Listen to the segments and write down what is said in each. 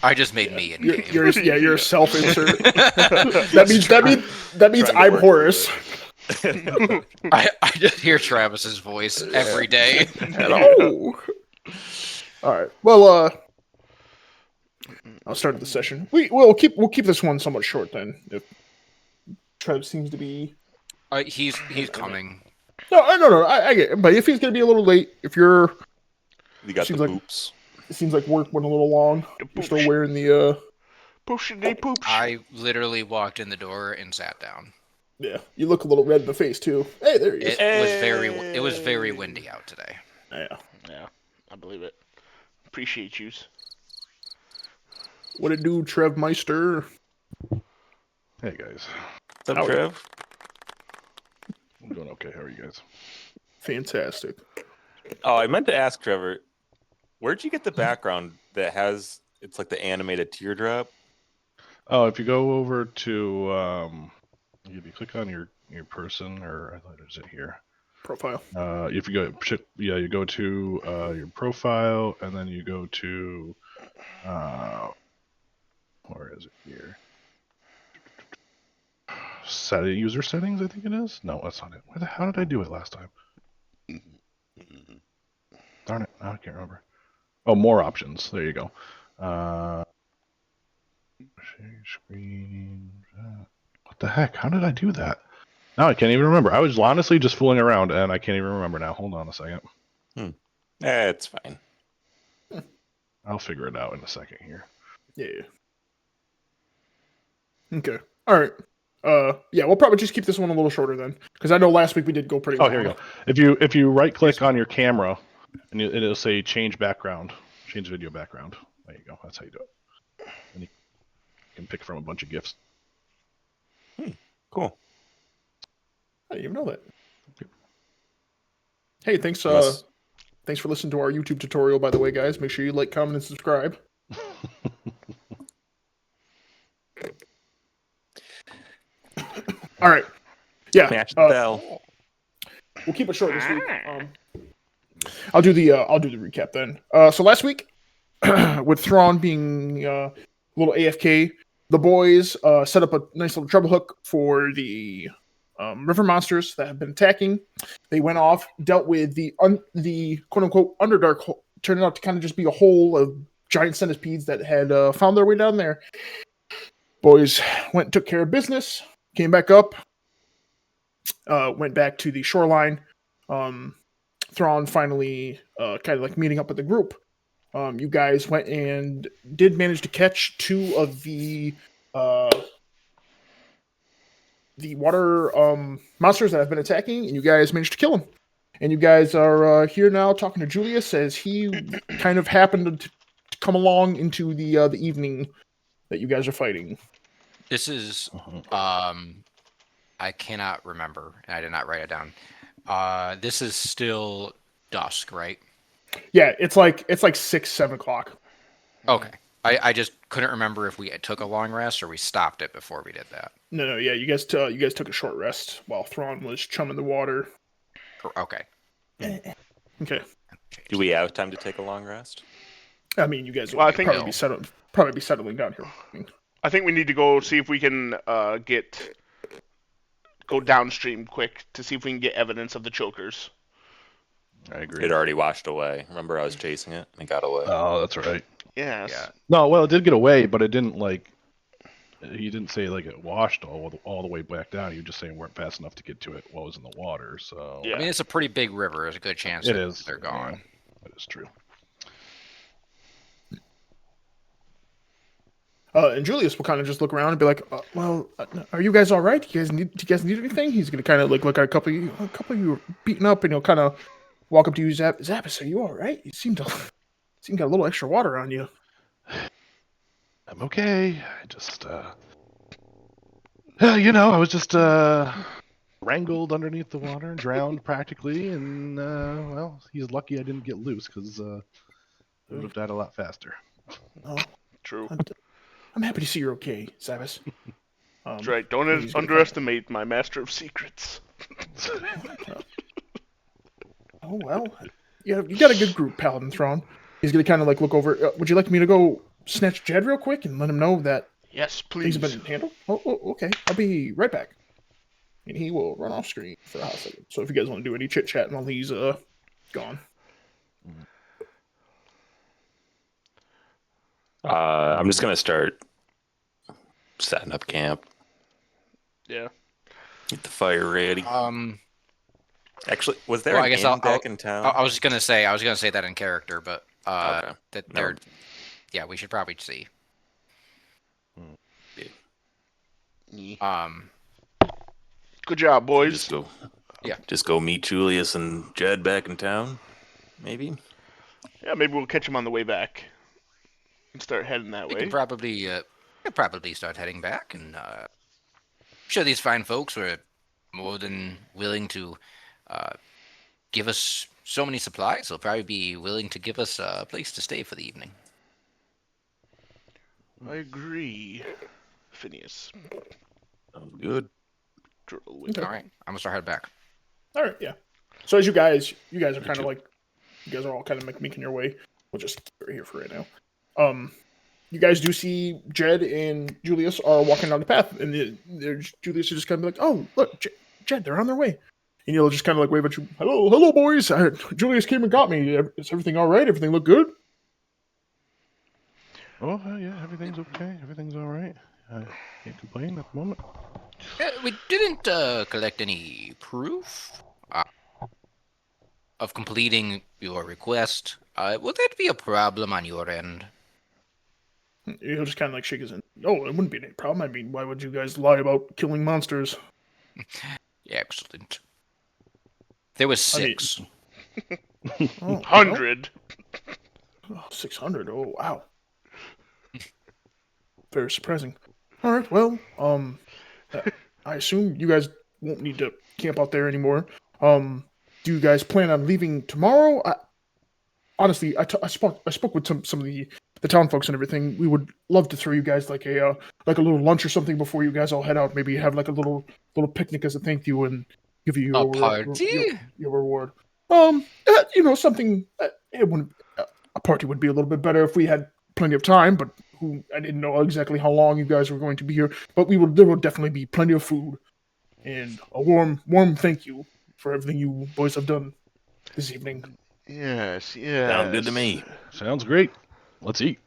I just made me in game. You're a self-insert. that means I'm Horace. I just hear Travis's voice every day. Hello. All right. Well, I'll start the session. We'll keep this one somewhat short then. If Trev seems to be. He's coming. No. I get it. But if he's gonna be a little late, if you're. You got the poops. It seems like work went a little long. You're still wearing the. Poops. I literally walked in the door and sat down. Yeah, you look a little red in the face too. Hey, there he is. It was very windy out today. Yeah, I believe it. Appreciate yous. What it do, Trev Meister? Hey guys. What's up, Trev? I'm doing okay. How are you guys? Fantastic. Oh, I meant to ask Trevor, where'd you get the background that has it's like the animated teardrop? Oh, if you go over to if you click on your person, or I thought it was it here. Profile. If you go, you go to your profile, and then you go to where is it here? User settings, I think it is. No, that's not it. How did I do it last time? Darn it! I can't remember. Oh, more options. There you go. Share screen. What the heck? How did I do that? Now I can't even remember. I was honestly just fooling around, and I can't even remember now. Hold on a second. It's fine. I'll figure it out in a second here. Yeah. Okay. All right. Yeah, we'll probably just keep this one a little shorter then, because I know last week we did go pretty long. Oh, here you go. If you right click on your camera, and it'll say change background, change video background. There you go. That's how you do it. And you can pick from a bunch of GIFs. Cool. I didn't even know that. Hey, thanks. Thanks for listening to our YouTube tutorial, by the way, guys. Make sure you like, comment, and subscribe. All right. Yeah. Smash the bell. We'll keep it short this week. I'll do the recap then. So last week, with Thrawn being a little AFK, the boys set up a nice little trouble hook for the river monsters that have been attacking. They went off, dealt with the quote unquote Underdark hole. Turned out to kind of just be a hole of giant centipedes that had found their way down there. Boys went and took care of business. Came back up. Went back to the shoreline. Thrawn finally kind of like meeting up with the group. You guys went and did manage to catch two of the water monsters that have been attacking, and you guys managed to kill them. And you guys are here now talking to Julius as he kind of happened to come along into the evening that you guys are fighting. This is I cannot remember, and I did not write it down. This is still dusk, right? Yeah, it's like 6-7 o'clock. Okay. I just couldn't remember if we took a long rest or we stopped it before we did that. No, yeah, you guys took a short rest while Thrawn was chumming the water. Okay. Okay. Do we have time to take a long rest? I mean, you guys will probably be settling down here. I think we need to go see if we can go downstream quick to see if we can get evidence of the chokers. I agree. It already washed away. Remember, I was chasing it and it got away. Oh, that's right. Yes. Yeah. No, well, it did get away, but it didn't like. He didn't say like it washed all the way back down. He was just saying we weren't fast enough to get to it while it was in the water. So Yeah. I mean, it's a pretty big river. There's a good chance they're gone. Yeah, that is true. And Julius will kind of just look around and be like, "Well, are you guys all right? Do you guys need anything?" He's gonna kind of like look at a couple of you beaten up, and he'll kind of walk up to you, Zappis, are you all right? You seem got a little extra water on you. I'm okay. I just, I was just wrangled underneath the water and drowned practically, and well, he's lucky I didn't get loose because I would have died a lot faster. Oh, True. I'm happy to see you're okay, Zappis. That's right. Don't underestimate my master of secrets. Oh well, you got a good group, Paladin Thrawn. He's gonna kind of like look over. Would you like me to go snatch Jed real quick and let him know that Yes, things please. have been handled? Oh, okay. I'll be right back. And he will run off screen for a hot second. So if you guys want to do any chit chatting while he's gone. I'm just gonna start setting up camp. Yeah. Get the fire ready. Actually, was there Well, an I guess inn I'll- back in town? I was gonna say that in character, but Okay. that No. they're yeah, we should probably see. Um, Good job, boys. Just go. Yeah. Just go meet Julius and Jed back in town. Maybe. Yeah, maybe we'll catch him on the way back and start heading that we way. could probably start heading back, and I'm sure these fine folks were more than willing to give us so many supplies. They'll probably be willing to give us a place to stay for the evening. I agree, Phineas. Sounds good. Okay. All right, I'm gonna start heading back. All right, yeah. So as you guys are kind of too. like, you guys are all kind of making your way. We'll just keep it here for right now. You guys do see Jed and Julius are walking down the path, and Julius is just kind of like, "Oh, look, Jed, they're on their way." And you'll just kind of like wave at you, "Hello, boys. Julius came and got me. Is everything all right? Everything look good?" Oh, yeah, everything's okay. Everything's all right. I can't complain at the moment. We didn't collect any proof of completing your request. Will that be a problem on your end? He'll just kind of like shake his head. "Oh, it wouldn't be any problem. I mean, why would you guys lie about killing monsters?" Excellent. There was I mean- 6. Oh, 100. 600. Oh, wow. Very surprising. All right, well, I assume you guys won't need to camp out there anymore. Do you guys plan on leaving tomorrow? Honestly, I spoke with some of the town folks and everything. We would love to throw you guys like a little lunch or something before you guys all head out. Maybe have like a little picnic as a thank you and give you A your party? your reward. Something. It wouldn't. A party would be a little bit better if we had plenty of time, but I didn't know exactly how long you guys were going to be here. But there will definitely be plenty of food and a warm thank you for everything you boys have done this evening. Yes. Sound good to me. Sounds great. Let's eat.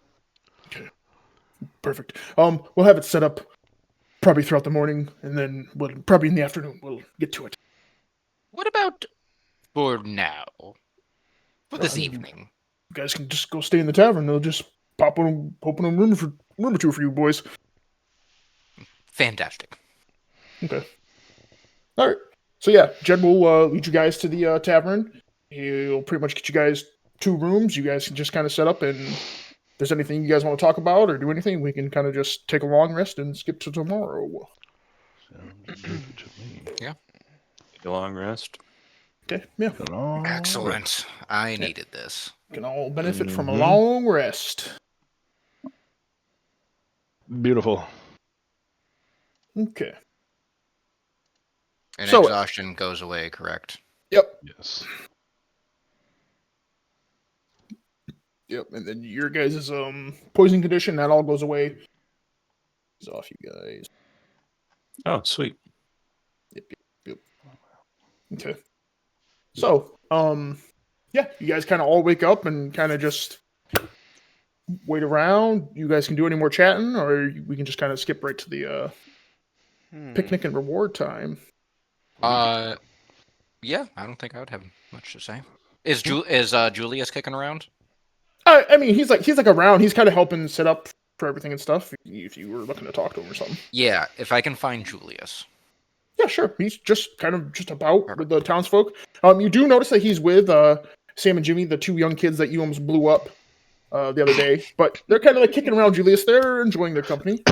Perfect. We'll have it set up probably throughout the morning, and then probably in the afternoon we'll get to it. What about for now? For this Um, evening? You guys can just go stay in the tavern. They'll just open a room or two for you boys. Fantastic. Okay. All right. So yeah, Jed will lead you guys to the tavern. He'll pretty much get you guys 2 rooms. You guys can just kind of set up, and if there's anything you guys want to talk about or do anything, we can kind of just take a long rest and skip to tomorrow. Sounds good to me. Take a long rest. Okay. Yeah. Good on. Excellent. I needed this. Can all benefit from a Mhm. long rest. Beautiful. Okay. And So- exhaustion goes away, correct? Yep. Yes. Yep. And then your guys' poison condition, that all goes away. It's off, you guys. Oh, sweet. Yep. Okay. So, yeah, you guys kind of all wake up and kind of just wait around. You guys can do any more chatting, or we can just kind of skip right to the picnic and reward time. Yeah, I don't think I would have much to say. Is Julius kicking around? I mean, he's like around. He's kind of helping set up for everything and stuff. If you were looking to talk to him or something. Yeah, if I can find Julius. Yeah, sure. He's just about with the townsfolk. You do notice that he's with Sam and Jimmy, the 2 young kids that you almost blew up the other day. But they're kind of like kicking around Julius. They're enjoying their company.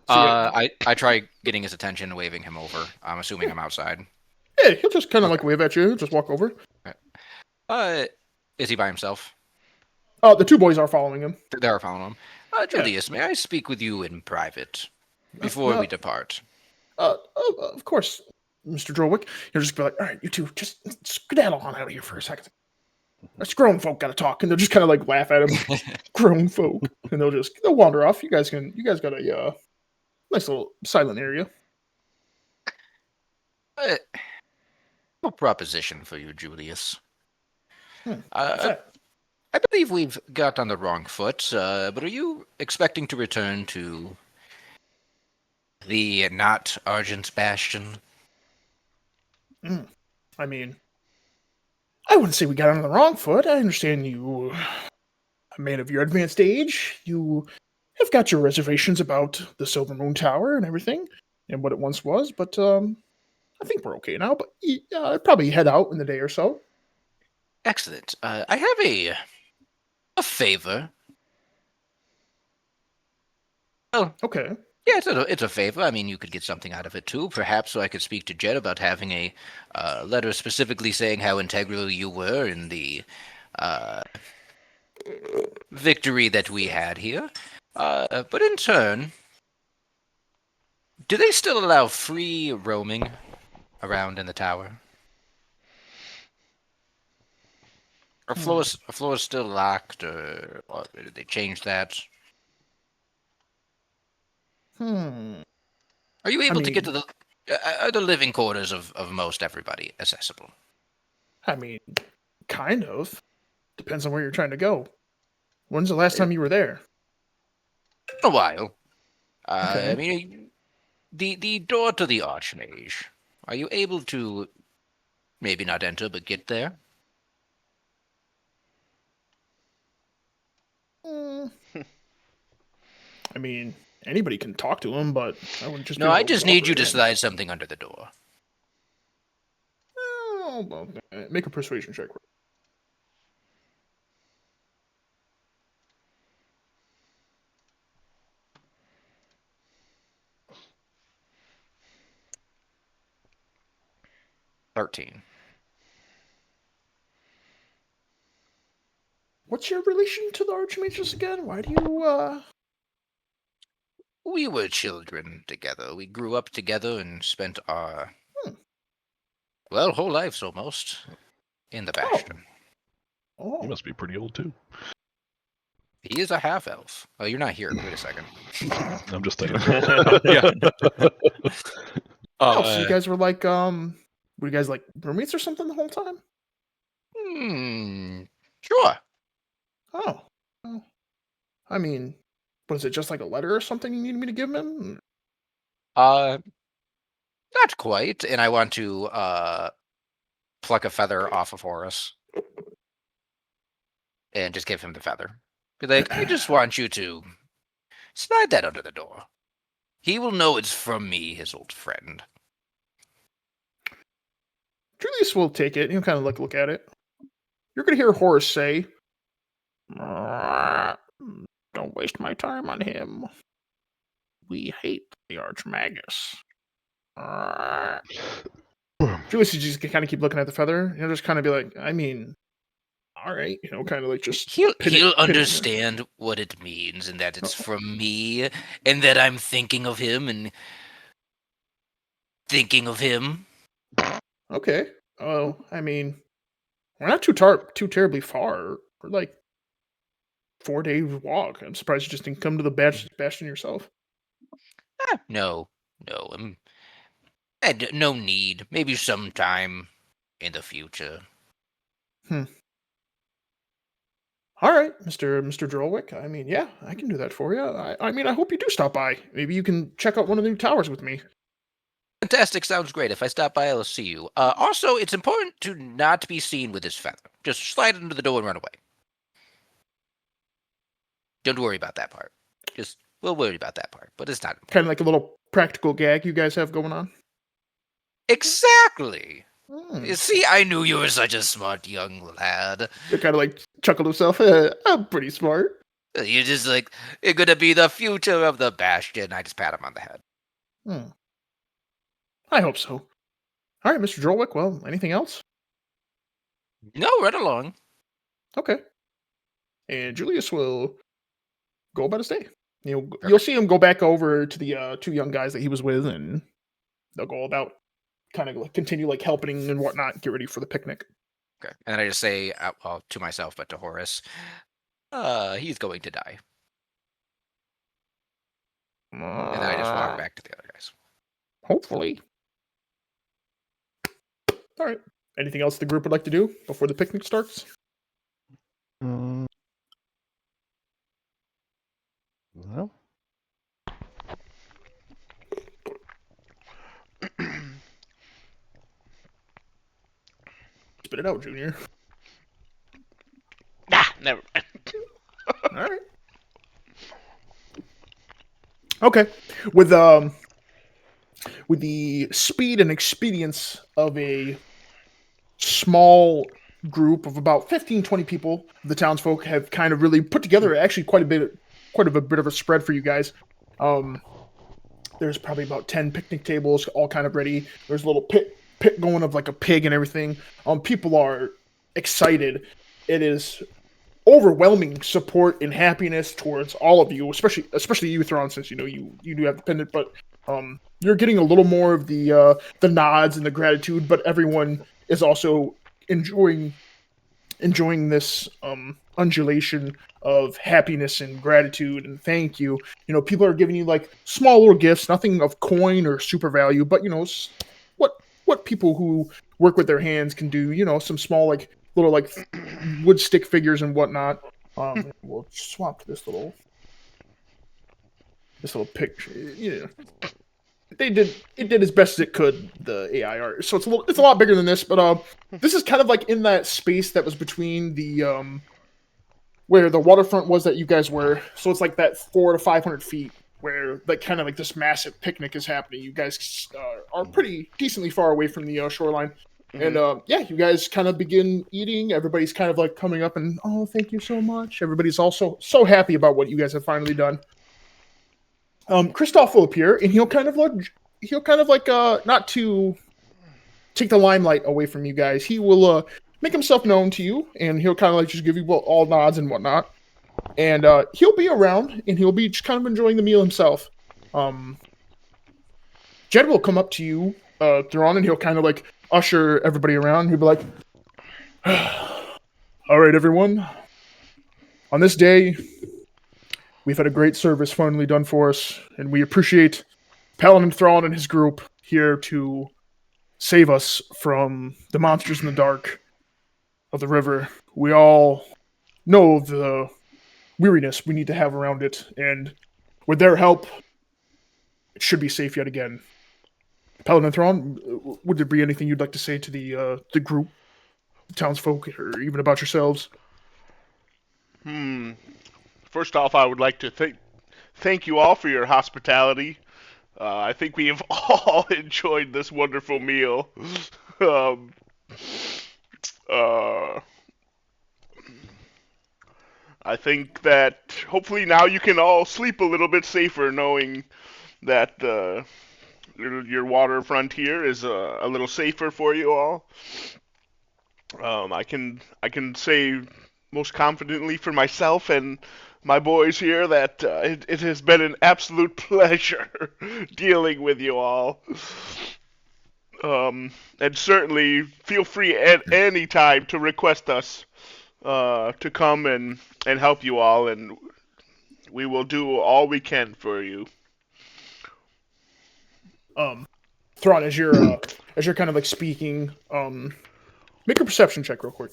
I try getting his attention, waving him over. I'm assuming I'm outside. Yeah, he'll just kind of like wave at you. He'll just walk over. Is he by himself? The 2 boys are following him. They are following him. Julius, may I speak with you in private before we depart? Of course, Mr. Drolwick. He'll just be like, all right, you 2, just skedaddle on out of here for a second. Us grown folk gotta talk, and they'll just kind of like laugh at him. Grown folk, and they'll wander off. You guys got a nice little silent area. A proposition for you, Julius. What's Uh, that? I believe we've got on the wrong foot, but are you expecting to return to the not Argent Bastion? I mean, I wouldn't say we got on the wrong foot. I understand you, a man of your advanced age, you have got your reservations about the Silver Moon Tower and everything, and what it once was. But I think we're okay now. But I'd probably head out in the day or so. Excellent. I have a favor. Oh, Okay. yeah, it's a favor. I mean, you could get something out of it too. Perhaps so I could speak to Jed about having a letter specifically saying how integral you were in the victory that we had here. But in turn, do they still allow free roaming around in the tower? Are floors still locked, or did they change that? Hmm. Are you able to get to mean- are the living quarters of most everybody accessible? I mean, kind of. Depends on where you're trying to go. When's the last time you were there? A while. Okay. I mean, the door to the Archmage. Are you able to maybe not enter, but get there? Mm, I mean, anybody can talk to him, but I wouldn't just be No, I able to just walk need you right to in. slide something under the door. Oh, well, make a persuasion check. 13. What's your relation to the Archmages again? Why do you, We were children together. We grew up together and spent our, well, whole lives almost in the Bastion. Oh. You must be pretty old too. He is a half-elf. Oh, you're not here. Wait a second. I'm just saying. Yeah. Oh, so you guys were like, were you guys like roommates or something the whole time? Sure. Oh. Well, I mean, was it just like a letter or something you needed me to give him? Not quite. And I want to pluck a feather off of Horus and just give him the feather. Be like, I just want you to slide that under the door. He will know it's from me, his old friend. Julius will take it. He'll kind of look at it. You're gonna hear Horace say, "Don't waste my time on him. We hate the Archmagus." Julius is just kind of keep looking at the feather. He'll just kind of be like, I mean, all right, kind of like just He'll pin it- understand what it means and that it's from me and that I'm thinking of him and thinking of him. Okay. Oh, I mean, we're not too terribly far. We're like 4 days walk. I'm surprised you just didn't come to the Bastion yourself. No. No need. Maybe sometime in the future. All right, Mr. Drolwick. I mean, yeah, I can do that for you. I mean, I hope you do stop by. Maybe you can check out one of the new towers with me. Fantastic. Sounds great. If I stop by, I'll see you. Also, it's important to not be seen with this feather. Just slide it into the door and run away. Don't worry about that part. We'll worry about that part, but it's not important. Kind of like a little practical gag you guys have going on. Exactly. Hmm. You see, I knew you were such a smart young lad. He kind of like chuckled himself. I'm pretty smart. You're just like, you're gonna be the future of the Bastion. I just pat him on the head. Hmm. I hope so. All right, Mr. Drolwick. Well, anything else? No, right along. Okay. And Julius will go about his day. You'll Perfect. see him go back over to the two young guys that he was with, and they'll go about kind of like continue like helping and whatnot, get ready for the picnic. Okay. And then I just say, well, to myself, but to Horace, he's going to die. And then I just walk back to the other guys. Hopefully. All right. Anything else the group would like to do before the picnic starts? No. Spit it out, Junior. Never mind. All right. Okay. With the speed and expedience of a small group of about 15, 20 people, the townsfolk have kind of really put together actually quite a bit of a spread for you guys. There's probably about 10 picnic tables all kind of ready. There's a little pit going of like a pig and everything. People are excited. It is overwhelming support and happiness towards all of you, especially you, Thrawn, since you do have the pendant, but you're getting a little more of the nods and the gratitude, but everyone is also enjoying this undulation of happiness and gratitude and thank you. People are giving you like small little gifts, nothing of coin or super value, but what people who work with their hands can do. Some small like little like wood stick figures and whatnot. We'll swap to this little picture. It did as best as it could, the AI art. So it's a lot bigger than this, but this is kind of like in that space that was between the where the waterfront was that you guys were. So it's like that 400 to 500 feet where like kind of like this massive picnic is happening. You guys are pretty decently far away from the shoreline. And yeah, you guys kind of begin eating. Everybody's kind of like coming up and, oh, thank you so much. Everybody's also so happy about what you guys have finally done. Kristoff will appear, and he'll kind of like not to take the limelight away from you guys. He will make himself known to you, and he'll kind of like just give you all nods and whatnot. And he'll be around, and he'll be just kind of enjoying the meal himself. Jed will come up to you, Thrawn, and he'll kind of like usher everybody around. He'll be like, all right, everyone. On this day, we've had a great service finally done for us, and we appreciate Paladin Thrawn and his group here to save us from the monsters in the dark of the river. We all know the weariness we need to have around it, and with their help, it should be safe yet again. Paladin Thrawn, would there be anything you'd like to say to the group, the townsfolk, or even about yourselves? First off, I would like to thank you all for your hospitality. I think we have all enjoyed this wonderful meal. I think that hopefully now you can all sleep a little bit safer knowing that your waterfront here is a little safer for you all. I can say most confidently for myself and my boys here that it has been an absolute pleasure dealing with you all. And certainly feel free at any time to request us to come and help you all, and we will do all we can for you. Thrawn, as you're kind of like speaking, make a perception check real quick.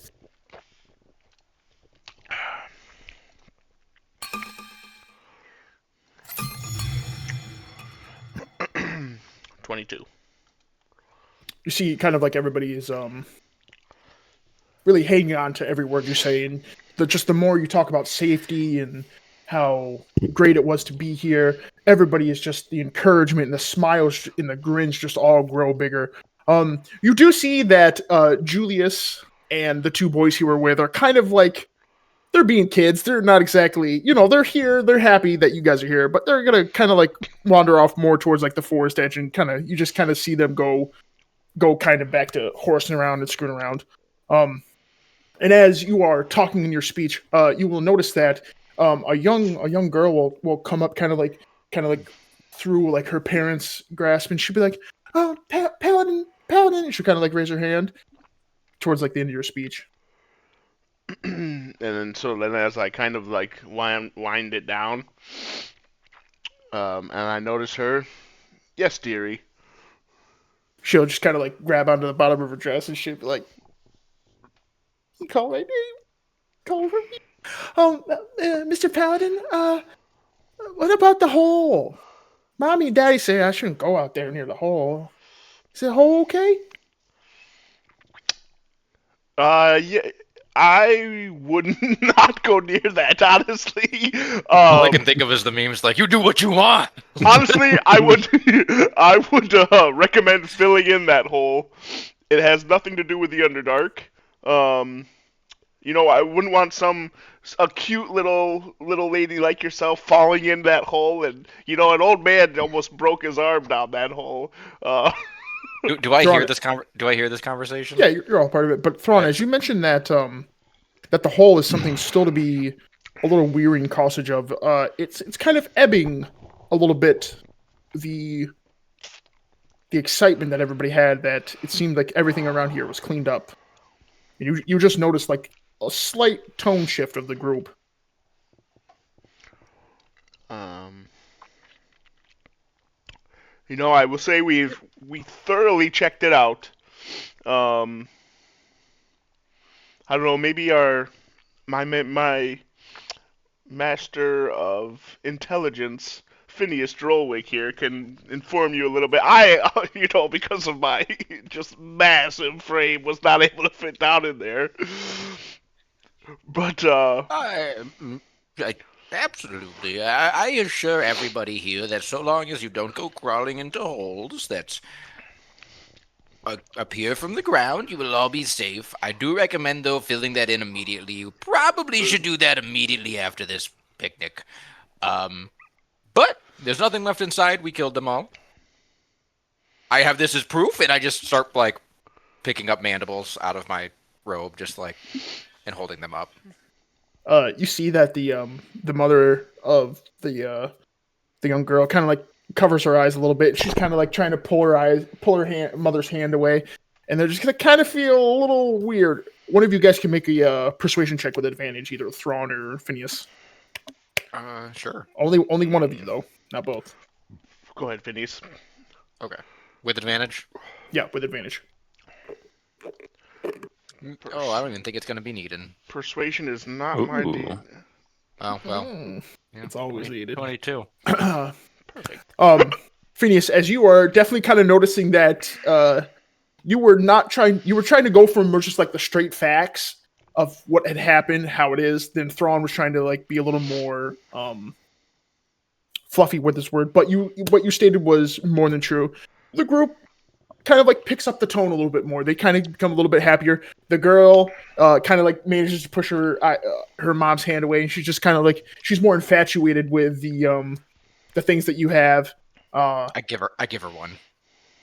$22. You see kind of like everybody is really hanging on to every word you say, and the more you talk about safety and how great it was to be here, everybody is just the encouragement and the smiles and the grins just all grow bigger. You do see that Julius and the two boys he were with are kind of like, they're being kids. They're not exactly, they're here. They're happy that you guys are here, but they're gonna kind of like wander off more towards like the forest edge, and you just kind of see them go kind of back to horsing around and screwing around. And as you are talking in your speech, you will notice that a young girl will come up kind of like through like her parents' grasp, and she'll be like, "Oh, Paladin," and she'll kind of like raise her hand. towards like the end of your speech. And then as I kind of like wind it down, and I notice her. Yes, dearie. She'll just kind of like grab onto the bottom of her dress and she'll be like, "Call my name, call for me." Mr. Paladin, what about the hole? Mommy and Daddy say I shouldn't go out there near the hole. Is the hole okay? Yeah, I would not go near that, honestly. All I can think of is the memes like, "You do what you want." Honestly, I would, I would recommend filling in that hole. It has nothing to do with the Underdark. I wouldn't want a cute little lady like yourself falling in that hole, and an old man almost broke his arm down that hole. Do I Thrawn- hear this? Do I hear this conversation? Yeah, you're all part of it. But Thrawn, as you mentioned that that the hole is something still to be a little weary and cautious of, it's kind of ebbing a little bit the excitement that everybody had. That it seemed like everything around here was cleaned up. And you just noticed like a slight tone shift of the group. I will say we thoroughly checked it out. I don't know, maybe my master of intelligence, Phineas Drollwick here, can inform you a little bit. Because of my just massive frame, was not able to fit down in there. But Absolutely. I assure everybody here that so long as you don't go crawling into holes that appear from the ground, you will all be safe. I do recommend, though, filling that in immediately. You probably should do that immediately after this picnic. But there's nothing left inside. We killed them all. I have this as proof, and I just start, like, picking up mandibles out of my robe, just, like, and holding them up. You see that the mother of the young girl kind of like covers her eyes a little bit. She's kind of like trying to pull her mother's hand away, and they're just gonna kind of feel a little weird. One of you guys can make a persuasion check with advantage, either Thrawn or Phineas. Sure. Only one of you though, not both. Go ahead, Phineas. Okay. With advantage? Yeah, with advantage. Oh, I don't even think it's going to be needed. Persuasion is not my deal. Oh, well. Yeah, it's always needed. 22. Perfect. Phineas, as you are definitely kind of noticing that you were trying to go from just like the straight facts of what had happened, how it is, then Thrawn was trying to like be a little more fluffy with this word, but what you stated was more than true. The group kind of like picks up the tone a little bit more. They kind of become a little bit happier. The girl kind of like manages to push her mom's hand away, and she's just kind of like she's more infatuated with the things that you have. I give her one.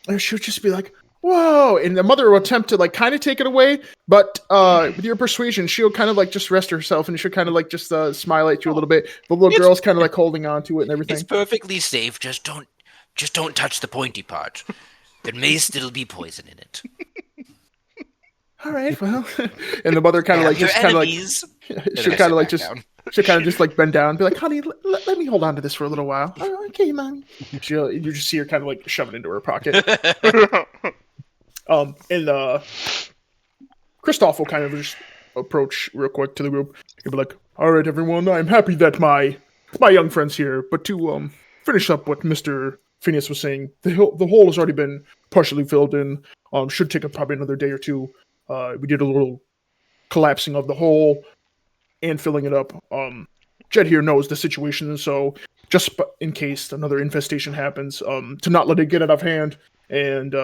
And she'll just be like, "Whoa!" And the mother will attempt to like kind of take it away, but with your persuasion, she'll kind of like just rest herself, and she'll kind of like just smile at you a little bit. The little girl's kind of like holding on to it and everything. It's perfectly safe. Just don't touch the pointy part. There may still be poison in it. All right, well, and the mother kind of like just kind of like she'll kind of like just she'll kind of just like bend down and be like, "Honey, let me hold on to this for a little while." "Oh, okay, mommy. You just see her kind of like shove it into her pocket. And Kristoff will kind of just approach real quick to the group. He'll be like, "All right, everyone, I'm happy that my young friend's here, but to finish up what Mr. Phineas was saying, the hole has already been partially filled in. Should take probably another day or two. We did a little collapsing of the hole and filling it up. Jed here knows the situation, and so just in case another infestation happens, to not let it get out of hand and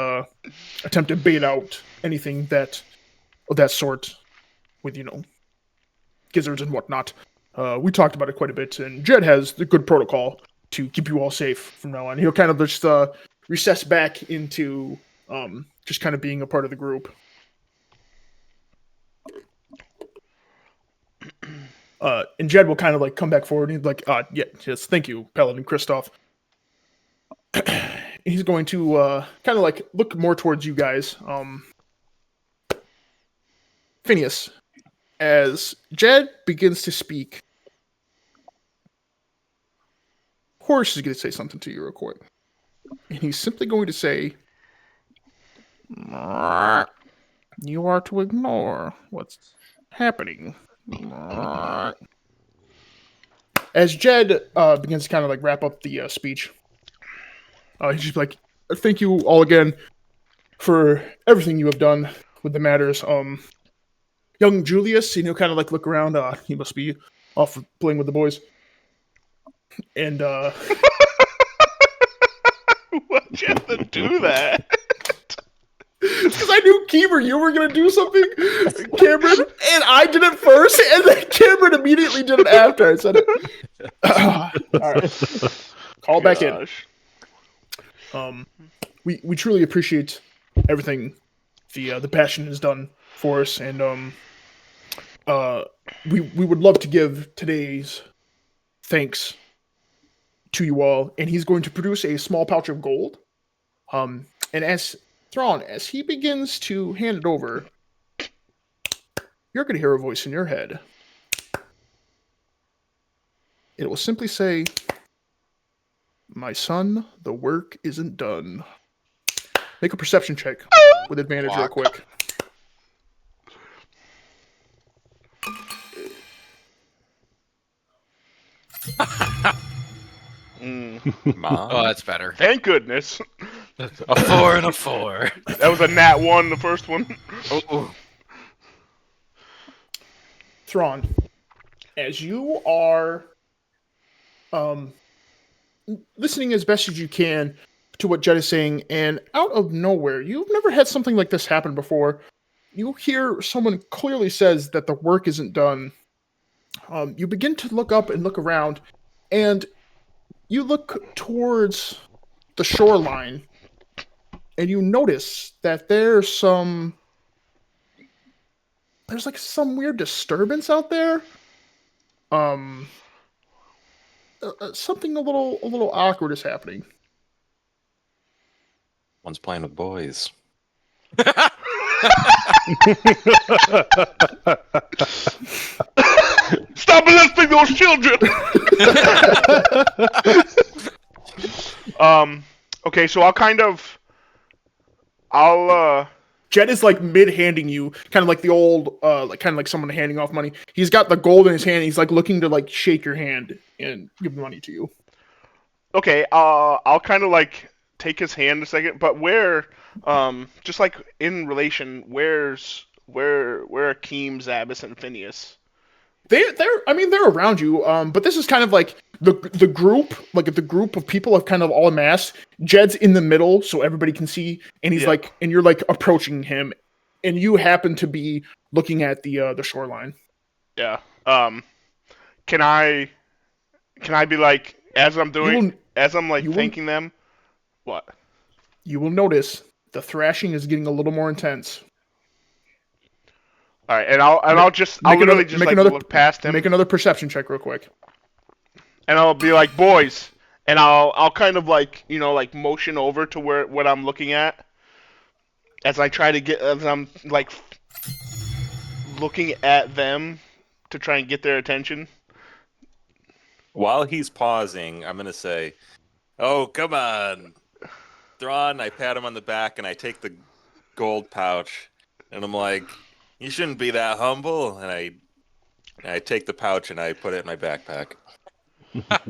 attempt to bait out anything of that sort with, gizzards and whatnot. We talked about it quite a bit, and Jed has the good protocol to keep you all safe from now on. He'll kind of just recess back into just kind of being a part of the group. And Jed will kind of like come back forward and he's like, yes, thank you, Paladin Kristoff. He's going to kind of like look more towards you guys. Phineas, as Jed begins to speak, Horace is going to say something to you real quick. And he's simply going to say, you are to ignore what's happening. As Jed begins to kind of like wrap up the speech, he's just like, thank you all again for everything you have done with the matters. Young Julius, kind of like look around. He must be off playing with the boys. And Why'd you have to do that? because I knew Keeper, you were gonna do something, Cameron, and I did it first, and then Cameron immediately did it after I said it. All right, call back in. Gosh. We truly appreciate everything the passion has done for us, and we would love to give today's thanks to you all. And he's going to produce a small pouch of gold. And as Thrawn, as he begins to hand it over, you're going to hear a voice in your head. It will simply say, "My son, the work isn't done." Make a perception check with advantage real quick. Mom. Oh, that's better. Thank goodness. A 4 and a 4. That was a nat 1, the first one. Oh. Thrawn, as you are listening as best as you can to what Jed is saying, and out of nowhere, you've never had something like this happen before. You hear someone clearly says that the work isn't done. You begin to look up and look around, and you look towards the shoreline, and you notice that there's like some weird disturbance out there. Something a little awkward is happening. One's playing with boys. Stop molesting those children! Okay, so Jed is like mid-handing you, kind of like the old, kind of like someone handing off money. He's got the gold in his hand. He's like looking to like shake your hand and give the money to you. Okay, I'll kind of like take his hand a second, but where, just like in relation, where are Keem, Zabas, and Phineas? They're around you. But this is kind of like the group, like the group of people have kind of all amassed. Jed's in the middle, so everybody can see, and he's like, and you're like approaching him, and you happen to be looking at the shoreline. Yeah. Can I be like, as I'm thanking them? What? You will notice the thrashing is getting a little more intense. All right, and I'll literally just look past him. Make another perception check real quick. And I'll be like, boys, and I'll kind of like, like motion over to what I'm looking at as I'm like looking at them to try and get their attention. While he's pausing, I'm gonna say, "Oh, come on, Thrawn." I pat him on the back and I take the gold pouch, and I'm like, "You shouldn't be that humble." And I take the pouch and I put it in my backpack.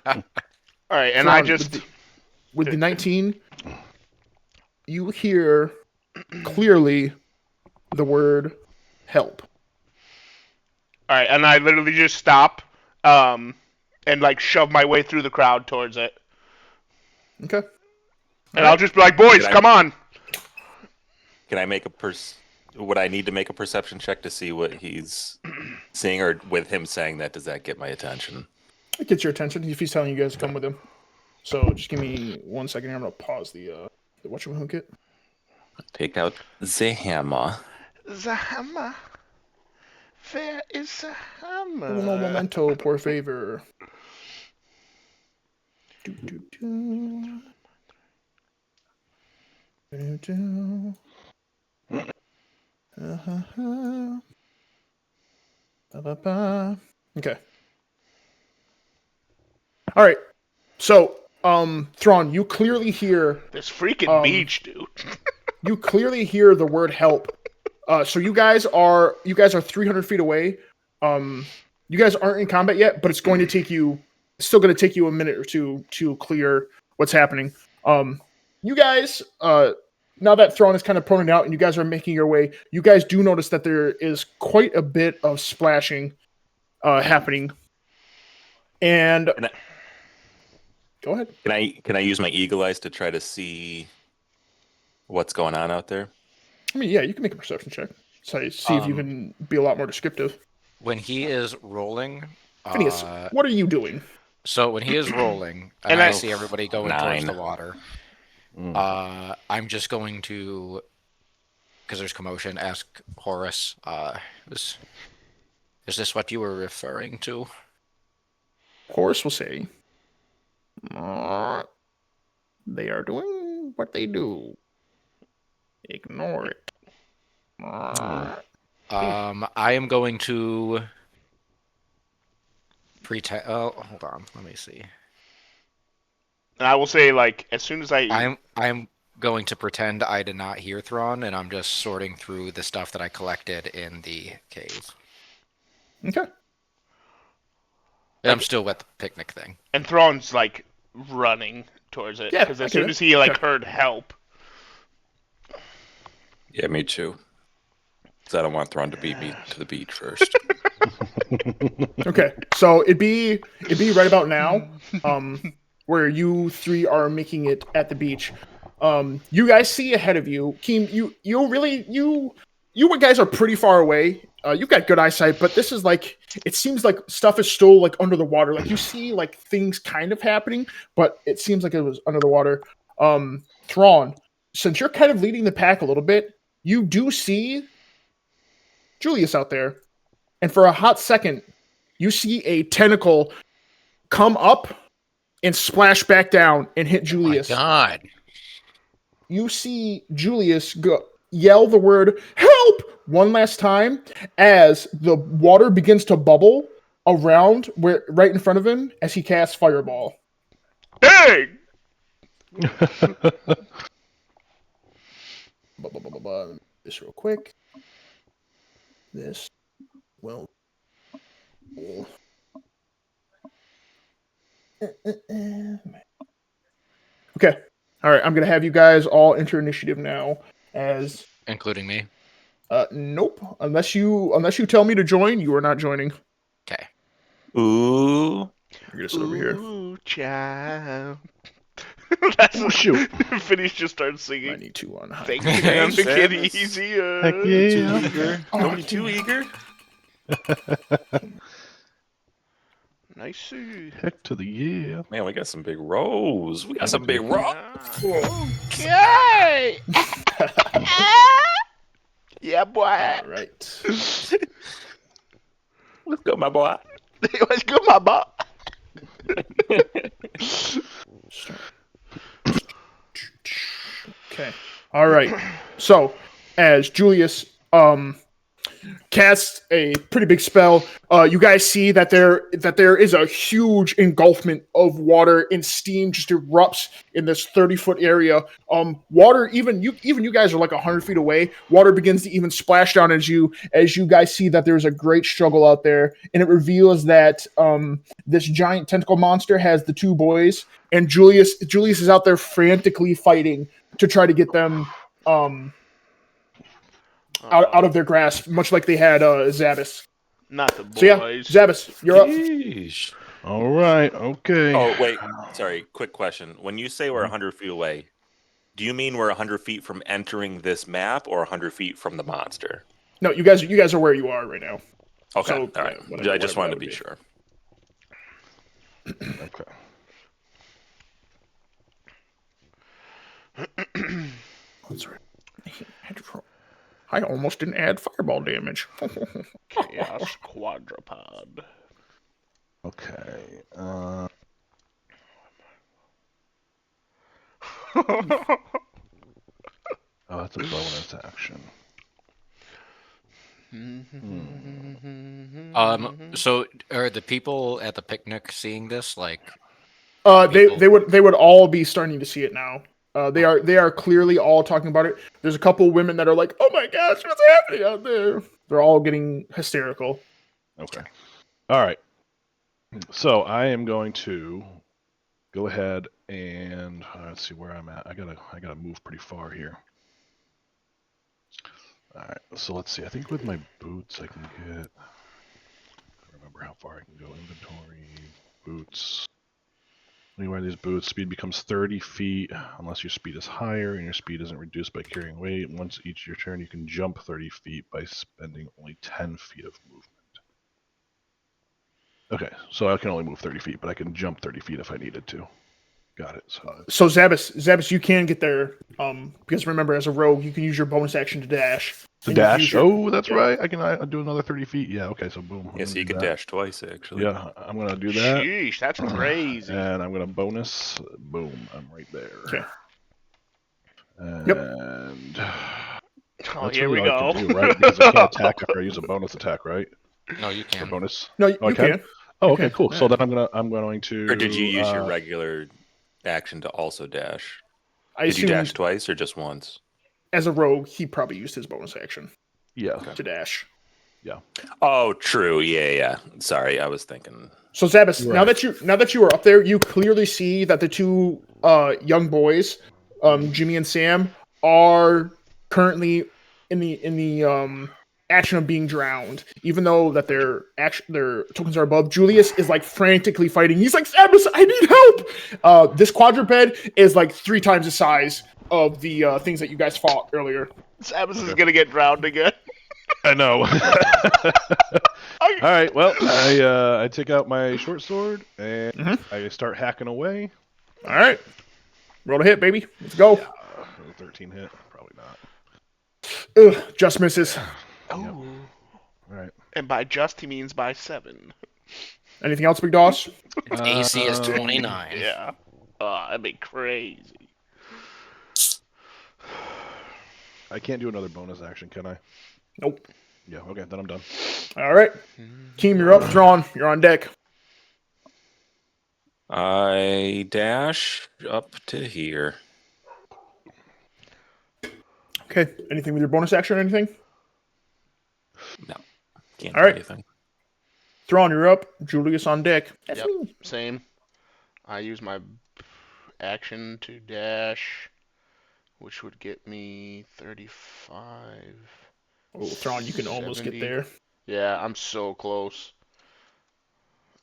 All right, and Thrawn, I just with the 19, you hear clearly the word "help." All right, and I literally just stop, and like shove my way through the crowd towards it. Okay. And I'll just be like, boys, come on. Can I make would I need to make a perception check to see what he's seeing, or with him saying that, does that get my attention? It gets your attention if he's telling you guys to come with him. So just give me 1 second here. I'm gonna pause the whatchamacallit. Take out the hammer. The hammer. Where is the hammer? Uno momento, por favor. Do, do, do. Do, do. Ba-ba-ba. Okay. All right. So, Thrawn, you clearly hear This freaking beach, dude. you clearly hear the word help. So you guys are 300 feet away. You guys aren't in combat yet, but it's still going to take you a minute or two to clear what's happening. You guys, now that Thrawn is kind of pointed out, and you guys are making your way, you guys do notice that there is quite a bit of splashing happening. And Can I, go ahead. can I use my eagle eyes to try to see what's going on out there? I mean, yeah, you can make a perception check. So see if you can be a lot more descriptive. When he is rolling, Phineas, what are you doing? so when he is rolling, and And I I- see everybody going towards 9. the water, Mm. I'm just going to, because there's commotion, ask Horace, is this what you were referring to? Horace will say, they are doing what they do. Ignore it. I am going to pretend. Oh, hold on. Let me see. And I will say, like, as soon as I'm going to pretend I did not hear Thrawn, and I'm just sorting through the stuff that I collected in the cave. Okay. And I'm still at the picnic thing. and Thrawn's like running towards it Yeah, because I as get soon it. as he like Okay. heard help, Yeah, me too. Because I don't want Thrawn to beat me to the beach first. Okay. So it'd be right about now, where you three are making it at the beach. You guys see ahead of you, Keem. You guys are pretty far away. You've got good eyesight, but this is like it seems like stuff is still like under the water. Like you see like things kind of happening, but it seems like it was under the water. Thrawn, since you're kind of leading the pack a little bit, you do see Julius out there, and for a hot second, you see a tentacle come up and splash back down and hit Julius. My God. You see Julius yell the word "help" one last time as the water begins to bubble around right in front of him as he casts Fireball. dang! This real quick. This will. Okay. All right. I'm gonna have you guys all enter initiative now. As Including me. nope. Unless you tell me to join, you are not joining. Okay. Ooh. I'm gonna sit over here. Ooh, child. That's Oh, shoot. Finish just started I singing. need to on high. Thanks, Thanks, make it Samus. easier. Heck Too yeah. eager. Oh, Don't be too eager. Nice. Heck to the yeah. Man, we got some big rows. We got some big rows. Okay. Yeah, boy. All right. Let's go, my boy. Let's go, my boy. Okay. All right. So, as Julius casts a pretty big spell, you guys see that there is a huge engulfment of water and steam just erupts in this 30-foot area. Water, even you guys are like 100 feet away. Water begins to even splash down as you guys see that there's a great struggle out there, and it reveals that this giant tentacle monster has the two boys, and Julius is out there frantically fighting to try to get them out of their grasp, much like they had Zabas. Not the boys. So yeah, Zabas, you're up. Yeesh. All right. Okay. Oh, wait. Sorry. Quick question. When you say we're 100 feet away, do you mean we're 100 feet from entering this map or 100 feet from the monster? No, you guys are where you are right now. Okay. So, All right. yeah, whatever- I just whatever wanted to that be would be. sure. Okay. That's right. I almost didn't add fireball damage. Chaos quadrupod. Okay. Oh, that's a bonus action. So are the people at the picnic seeing this? Like, They people. they would all be starting to see it now. They are clearly all talking about it. There's a couple women that are like, "Oh my gosh, what's happening out there?" They're all getting hysterical. Okay. All right. So I am going to go ahead and let's see where I'm at. I gotta move pretty far here. All right. So let's see. I think with my boots I can get. I don't remember how far I can go. Inventory, boots. When you wear these boots, speed becomes 30 feet unless your speed is higher and your speed isn't reduced by carrying weight. Once each your turn, you can jump 30 feet by spending only 10 feet of movement. Okay, so I can only move 30 feet, but I can jump 30 feet if I needed to. Got it. So Zabas, you can get there. Because remember, as a rogue, you can use your bonus action to dash. To And you can dash? use your- Oh, that's yeah. right. I do another 30 feet. Yeah, okay, so boom. I'm Yeah, so gonna you do can that. dash twice, actually. Yeah, I'm going to do that. Sheesh, that's crazy. And I'm going to bonus. Boom, I'm right there. Okay. And Oh, that's here really we all I go. can do, right? Because I can't attack after I use a bonus attack, right? No, you Or can. bonus. No, Oh, I you can? can. Oh, You okay, can. cool. So then I'm going to. Or did you use your regular action to also dash? I Did you assume dash twice or just once? as a rogue, he probably used his bonus action Yeah. to dash. Oh, true. Yeah. Sorry, I was thinking. So Zabas, You're now right. that you are up there, you clearly see that the two young boys, Jimmy and Sam, are currently in the action of being drowned. Even though that their tokens are above, Julius is like frantically fighting. He's like, Zabas, I need help. This quadruped is like 3 times the size of the things that you guys fought earlier. Samus is gonna get drowned again. I know. All right. Well, I take out my short sword and I start hacking away. All right, roll a hit, baby. Let's go. 13 hit. Probably not. Ugh, just misses. Oh. Yep. All right. And by just, he means by 7. Anything else, Big Doss? Its AC is 29. Yeah. Oh, that'd be crazy. I can't do another bonus action, can I? Nope. Yeah. Okay. Then I'm done. All right, team, you're up. Thrawn, you're on deck. I dash up to here. Okay. Anything with your bonus action or anything? No, can't All do right. anything. Thrawn, you're up. Julius on deck. That's Yep. me. Same. I use my action to dash, which would get me 35. Oh, Thrawn, you can almost get 70. there. Yeah, I'm so close.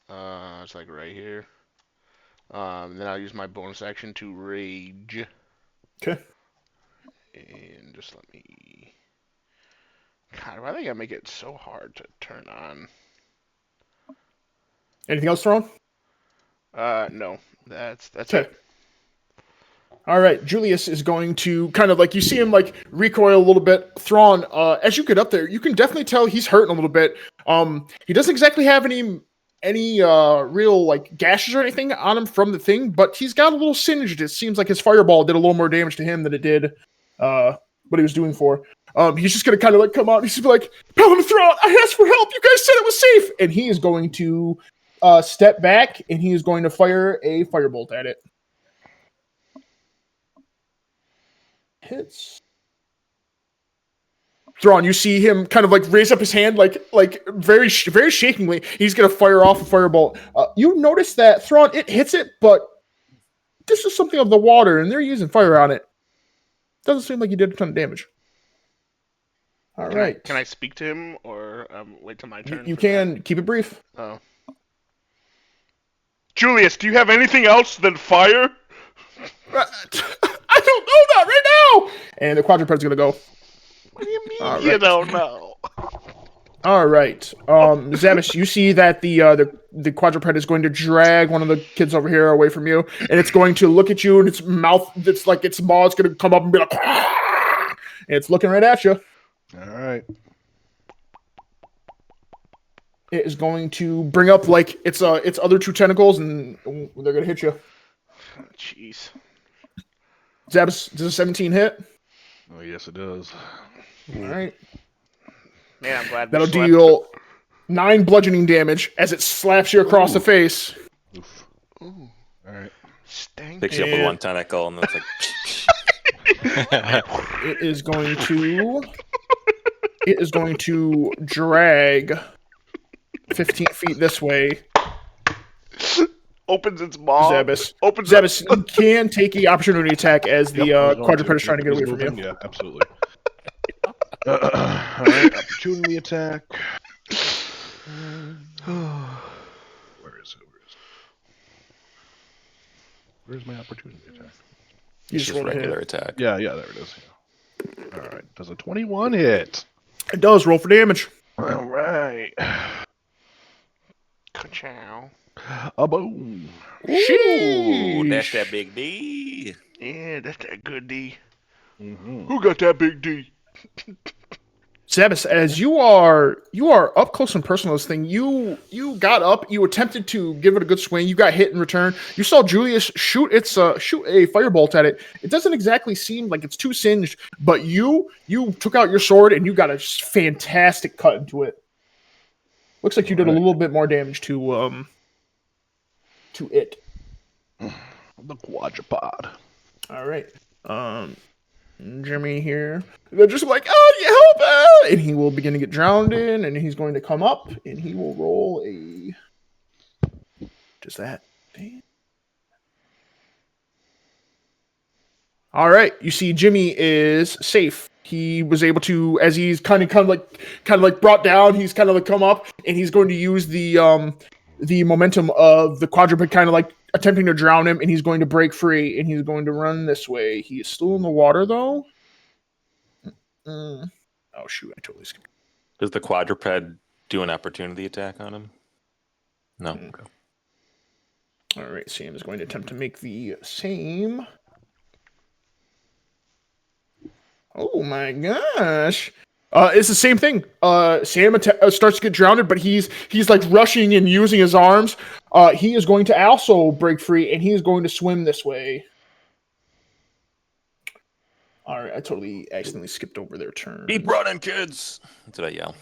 It's like right here. Then I'll use my bonus action to rage. Okay. And just let me. God, why do they gotta make it so hard to turn on? Anything else, Thrawn? No. That's Okay. it. All right, Julius is going to kind of like, you see him like recoil a little bit. Thrawn, as you get up there, you can definitely tell he's hurting a little bit. He doesn't exactly have any real like gashes or anything on him from the thing, but he's got a little singed. It seems like his fireball did a little more damage to him than it did what he was doing for. He's just gonna kind of like come out and he's gonna be like, Paladin Thrawn, I asked for help. You guys said it was safe, and he is going to step back and he is going to fire a firebolt at it. Hits. Thrawn, you see him kind of like raise up his hand, like very very shakingly. He's gonna fire off a firebolt. You notice that Thrawn, it hits it, but this is something of the water, and they're using fire on it. Doesn't seem like he did a ton of damage. All right. Can I speak to him or wait till my turn? You for can keep it brief. that? Oh. Julius, do you have anything else than fire? I don't know that right now. And the quadruped's gonna go. What do you mean All you right. don't know? All right, Zabas, you see that the quadruped is going to drag one of the kids over here away from you, and it's going to look at you, and its mouth, it's like its maw is going to come up and be like, and it's looking right at you. All right. It is going to bring up like its other 2 tentacles, and they're going to hit you. Jeez. Zabas, does a 17 hit? Oh, yes, it does. All right. Man, I'm glad we That'll slept. deal 9 bludgeoning damage as it slaps you across the face. Oof. Ooh, All right. stanky. Picks you up with And- one tentacle, and it's like. It is going to. It is going to drag 15 feet this way. Opens its maw. Zebus. Opens Zebus, you can take the opportunity attack as the Yep, I was going quadruped is trying to get He's away from moving. you. Yeah, absolutely. All right, opportunity attack. Where is it? Where's my opportunity attack? You It's just just rolled a regular hit. attack. Yeah, there it is. Yeah. All right, does a 21 hit? It does roll for damage. All right, Ka-chow. a boom. Ooh, that's Sheesh. that big D. Yeah, that's that good D. Mm-hmm. Who got that big D? Zebus, as you are up close and personal with this thing, you got up, you attempted to give it a good swing, you got hit in return. You saw Julius shoot a firebolt at it. It doesn't exactly seem like it's too singed, but you took out your sword and you got a fantastic cut into it. Looks like you did a Alright. little bit more damage to it. The quadrupod. All right. Jimmy here. They're just like, oh, you help! And he will begin to get drowned in, and he's going to come up, and he will roll a. Just that. Damn. All right. You see, Jimmy is safe. He was able to, as he's kind of like brought down. He's kind of like come up, and he's going to use the momentum of the quadruped, kind of like attempting to drown him, and he's going to break free, and he's going to run this way. He is still in the water, though. Oh, shoot. I totally skipped. Does the quadruped do an opportunity attack on him? No. Okay. All right. Sam is going to attempt to make the same. Oh, my gosh. It's the same thing. Sam starts to get drowned, but he's like rushing and using his arms. He is going to also break free, and he is going to swim this way. All right, I totally accidentally skipped over their turn. Keep running, kids! That's what I yell.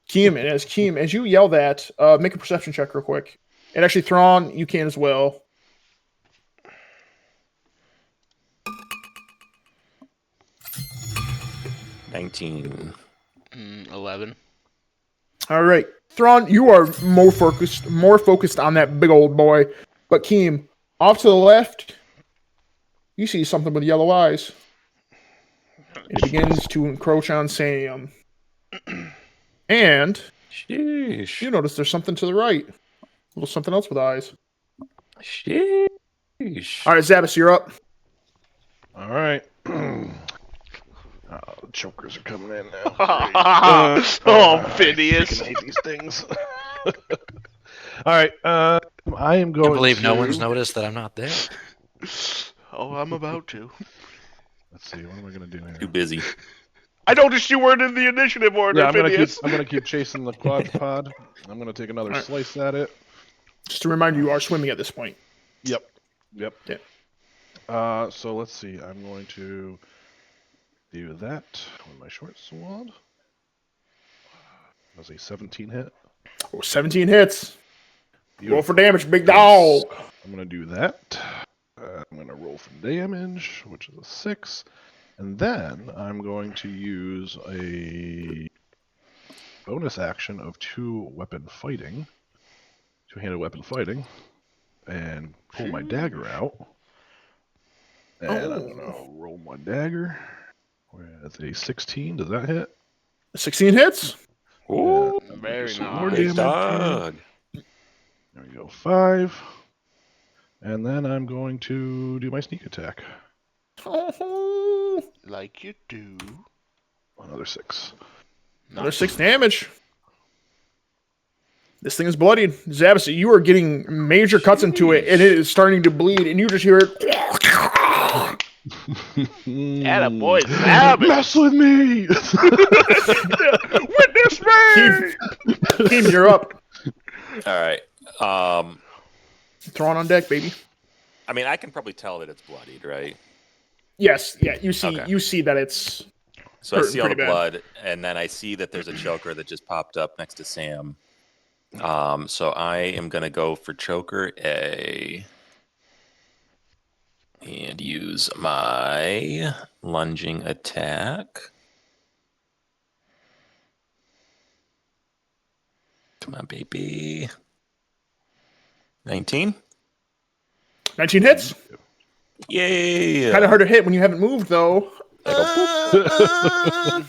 Keem, as you yell that, make a perception check real quick. And actually, Thrawn, you can as well. $19. 11. All right, Thrawn, you are more focused on that big old boy. But Keem, off to the left, you see something with yellow eyes. It begins to encroach on Sam. And Sheesh. you notice there's something to the right. A little something else with eyes. Sheesh. All right, Zabas, you're up. All right. The chokers are coming in now. Oh, Phineas. I hate these things. All right. I am going. I believe no to- one's noticed that I'm not there. Oh, I'm about to. Let's see. What am I going to do Too here? busy. I noticed you weren't in the initiative order, Yeah, I'm Phineas. gonna keep chasing the quadrupod. I'm gonna take another Alright. slice at it. Just to remind you, you are swimming at this point. Yep. Yeah. So let's see. I'm going to do that with my short sword. That was a 17 hit. Oh, 17 hits. Roll Beautiful. for damage, big dog. I'm gonna do that. I'm gonna roll for damage, which is a 6, and then I'm going to use a bonus action of two-handed weapon fighting, and pull my dagger out. And I'm gonna roll my dagger with a 16. Does that hit? 16 hits. Ooh, Yeah, very some nice. more good damage. dog. There we go, 5. And then I'm going to do my sneak attack. Oh, Like you do. Another 6. another 6 damage. This thing is bloodied. Zabas, you are getting major cuts into it, and it is starting to bleed, and you just hear it. Atta boy, Zabas. Mess with me! Witness me! Team, you're up. All right. Throw it on deck, baby. I mean, I can probably tell that it's bloodied, right? Yes, yeah. You see, Okay. you see that it's So I Hurting see all the pretty bad. blood, and then I see that there's a choker that just popped up next to Sam. So I am gonna go for choker A and use my lunging attack. Come on, baby. 19. 19 hits. Yay! Kind of hard to hit when you haven't moved, though. Okay.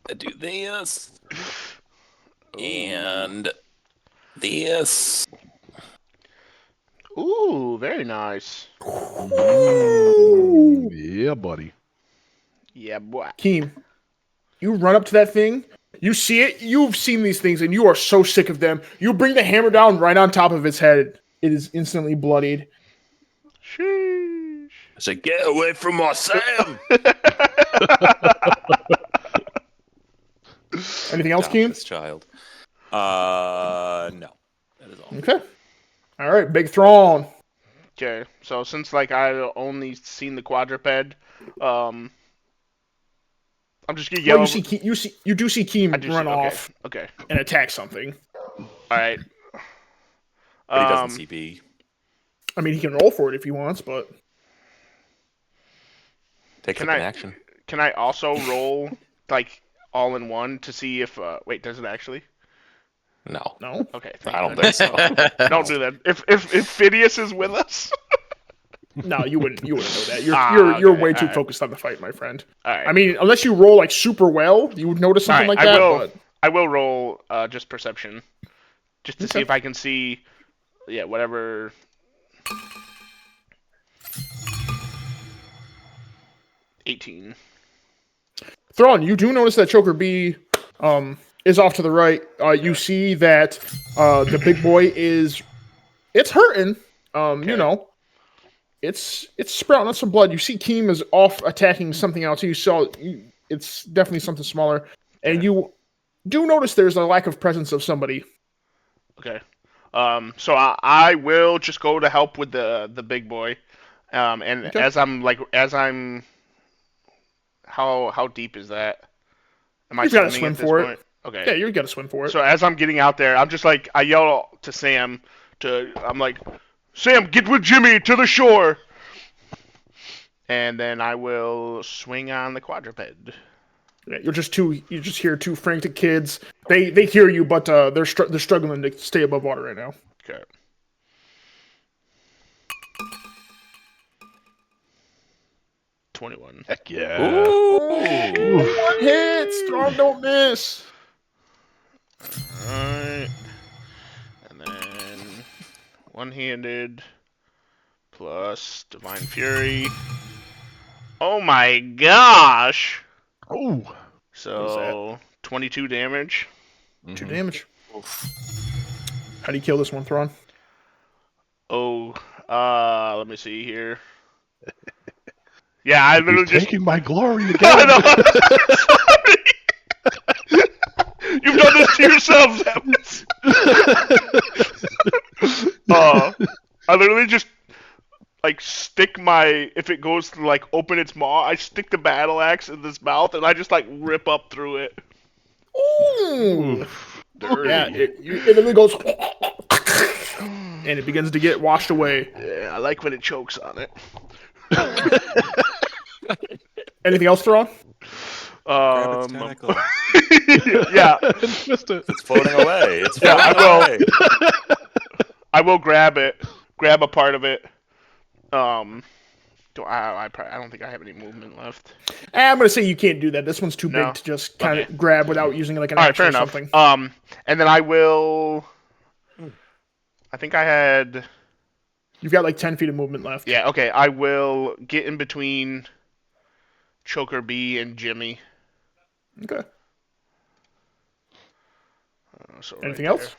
I do this and this. Ooh, very nice. Yeah, buddy. Yeah, boy. Keem, you run up to that thing. You see it. You've seen these things, and you are so sick of them. You bring the hammer down right on top of its head. It is instantly bloodied. Sheesh. I said, get away from my Sam! Anything else, Stop Keem? this child. No. That is all. Okay. All right, Big Thrawn. Okay, so since like I only seen the quadruped, I'm just gonna yell. Well, you do see Keem I do run see, off Okay. and attack something. All right. But he doesn't see B. I mean, he can roll for it if he wants, but Takes Can up an I- action. Can I also roll like all in one to see if? Wait, does it actually? No. no. Okay. Thank I don't goodness. think so. Don't do that. If Phineas is with us. No, you wouldn't know that. You're Ah, you're okay, way too alright. focused on the fight, my friend. All right. I mean, unless you roll like super well, you would notice something Alright, like I that. will- But I will roll just perception, just to see Okay. if I can see. Yeah, whatever. $18. Thrawn, you do notice that Choker B is off to the right. You see that the big boy it's hurting. Okay. You know, it's sprouting out some blood. You see Keem is off attacking something else. It's definitely something smaller, and Okay. you do notice there's a lack of presence of somebody. Okay. So I will just go to help with the big boy. And Okay. as I'm how deep is that? Am I You've gotta swimming swim at this for it. point? Okay. Yeah, you got to swim for it. So as I'm getting out there, I'm just like I yell to Sam I'm like, Sam, get with Jimmy to the shore. And then I will swing on the quadruped. Yeah, you just hear two frantic kids. They hear you, but they're struggling to stay above water right now. Okay. $21. Heck yeah. Ooh. One hit, Storm don't miss. Alright. And then one-handed plus Divine Fury. Oh my gosh! Oh. So 22 damage. 2 damage. How do you kill this one, Thrawn? Oh, let me see here. Yeah, I You're literally just. taking my glory I again. know. Sorry. You've done this to yourself, Zephyrs. I literally just like stick my if it goes to like open its maw, I stick the battle axe in this mouth and I just like rip up through it. Ooh. Dirty. Yeah, it literally goes, and it begins to get washed away. Yeah, I like when it chokes on it. Anything else, Thrawn? Grab its tentacle. Yeah, Missed it. It's floating away. It's Yeah, floating I will. away. I will grab a part of it. I don't think I have any movement left. I'm gonna say you can't do that. This one's too No. big to just kind of Okay. grab without using like an All right, action fair or enough. something. And then I will. I think I had. You've got like 10 feet of movement left. Yeah, okay. I will get in between Choker B and Jimmy. Okay. So right Anything there. else?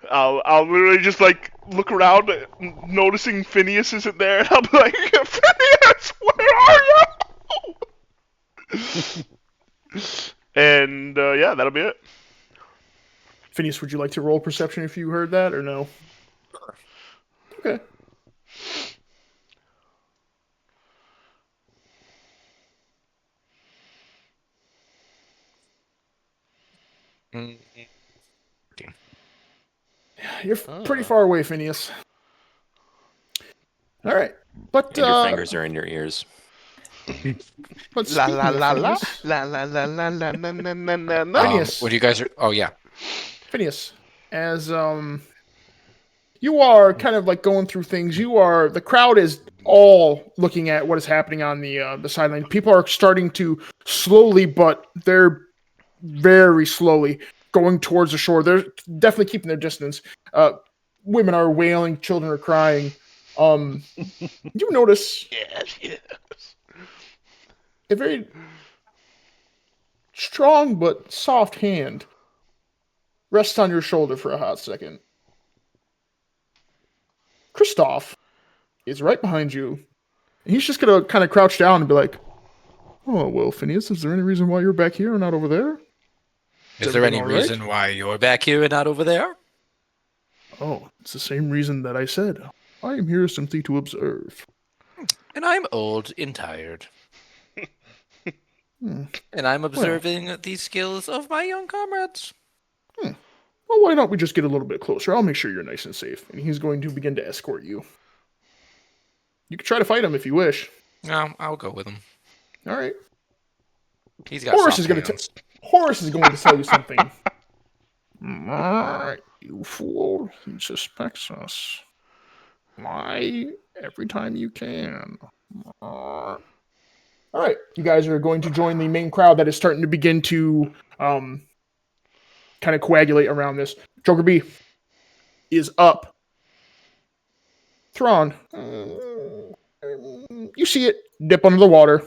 I'll literally just like look around, noticing Phineas isn't there, and I'll be like, Phineas, where are you? And yeah, that'll be it. Phineas, would you like to roll perception if you heard that or no? Okay. Mm, You're Oh. pretty far away, Phineas. All right. But And your fingers are in your ears. but La speaking la of la la Phineas, la la la la la na na na na na. Phineas. What do you guys are? Oh yeah. Phineas, as you are kind of like going through things. The crowd is all looking at what is happening on the sideline. People are starting to slowly, but they're very slowly going towards the shore. They're definitely keeping their distance. Women are wailing, children are crying. You notice Yes, yes. a very strong but soft hand rests on your shoulder for a hot second. Kristoff is right behind you. He's just gonna kind of crouch down and be like, "Oh well, Phineas, is there any reason why you're back here and not over there? Is there everything any all right?" reason why you're back here and not over there? Oh, it's the same reason that I said. I am here simply to observe. And I'm old and tired. Hmm. And I'm Well. observing the skills of my young comrades. Well, why don't we just get a little bit closer? I'll make sure you're nice and safe. And he's going to begin to escort you. You can try to fight him if you wish. No, I'll go with him. All right. He's got Horace soft is going hands. Horace is going to tell you something. You fool! He suspects us. Lie every time you can. All right, you guys are going to join the main crowd that is starting to begin to kind of coagulate around this. Joker B is up. Thrawn, you see it dip under the water.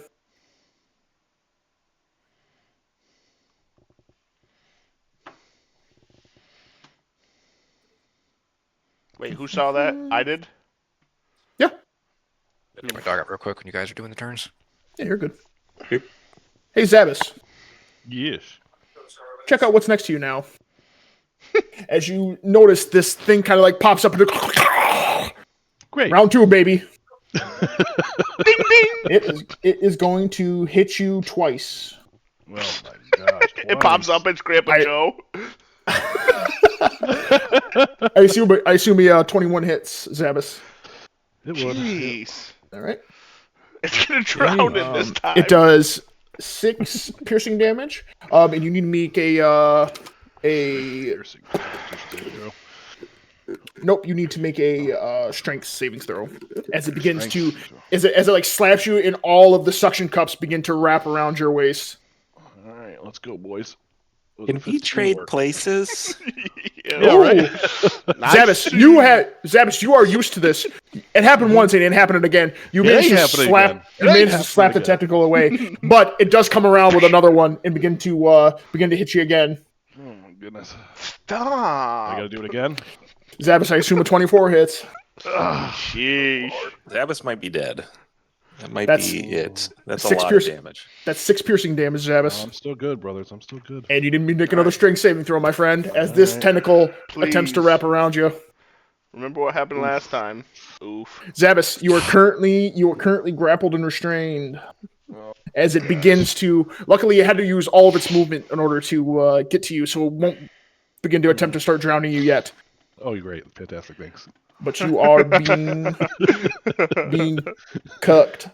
Wait, who saw that? I did. Yeah, Get my dog out real quick when you guys are doing the turns. yeah, you're good. Yep. Hey, Zabas, Yes. check out what's next to you now. As you notice, this thing kind of like pops up and Great. round two, baby. Ding ding. It is going to hit you twice. Well, my gosh. It pops up. It's Grandpa Joe. I assume he 21 hits, Zabas. It would. Jeez. All right. It's gonna drown in this time. It does 6 piercing damage. And you need to make a Piercing. Constitution saving throw. nope. You need to make a strength saving throw as it begins to Strength. as it like slaps you, and all of the suction cups begin to wrap around your waist. All right, let's go, boys. Those Can are we 15 trade work. places? Yeah, right. Zabas, you are used to this. It happened once and it happened again. You It managed ain't to happening slap. again. You It ain't managed to slap the happening again. tentacle away, but it does come around with another one and begin to hit you again. Oh my goodness. I Stop. gotta do it again. Zabas, I assume a 24 hits. Sheesh. Zabas might be dead. That might That's be it. That's a 6 lot piercing- of damage. That's 6 piercing damage, Zabas. I'm still good, brothers. I'm still good. And you didn't make another strength saving throw, my friend, as this Alright. tentacle attempts to Please. wrap around you. Remember what happened last time? Oof. Zabas, you are currently grappled and restrained. As it begins to, luckily, it had to use all of its movement in order to get to you, so it won't begin to attempt to start drowning you yet. Oh, great. Fantastic. Thanks. But you are being cooked.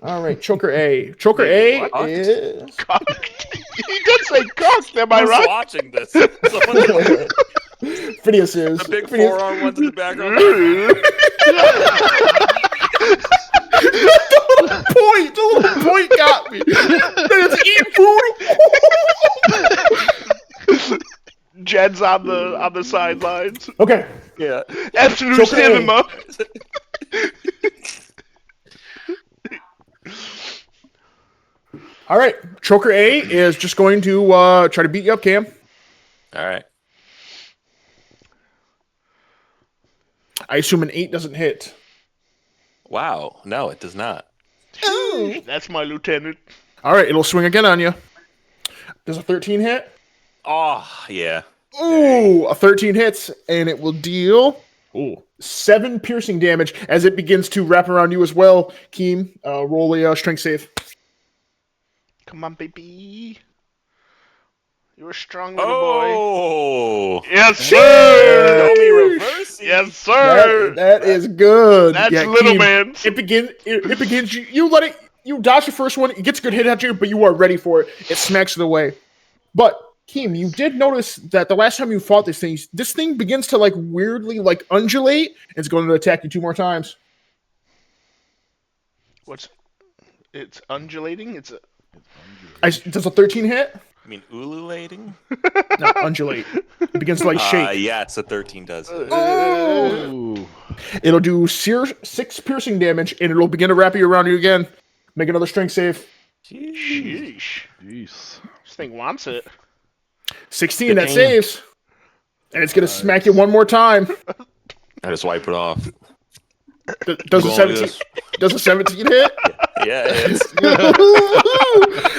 All right, Choker A. Choker A what? is Cocked. He did say cocked, am I Who's right? watching this? Someone, Phineas is the big Phineas. forearm ones in the background. The little point got me. It's eat food. Jed's on the sidelines. Okay, Yeah. Absolute Choker A. cinema. all right. Choker A is just going to try to beat you up, Cam. All right. I assume an 8 doesn't hit. Wow. No, it does not. That's my lieutenant. All right, it'll swing again on you. Does a 13 hit? Oh, yeah. Ooh, a 13 hits, and it will deal Ooh, 7 piercing damage as it begins to wrap around you as well. Keem, roll a strength save. Come on, baby. You're a strong little boy. Oh, Yes, show sir. me reverse. Yes, sir. That is good. That's yeah, little Keem, man. It begins. You let it. You dodge the first one. It gets a good hit at you, but you are ready for it. It smacks it away. But Keem, you did notice that the last time you fought this thing begins to like weirdly like undulate. And it's going to attack you 2 more times. It's undulating? It's undulating. Does a 13 hit? I mean, ululating? No, undulate. It begins to like shake. Yes, a 13 does. Ooh. It'll do 6 piercing damage, and it'll begin to wrap you around you again. Make another strength save. Sheesh. Jeez. This thing wants it. 16, that 15. saves. And it's going to smack you 1 more time. I just wipe it off. Does a 17 hit? Yeah, it's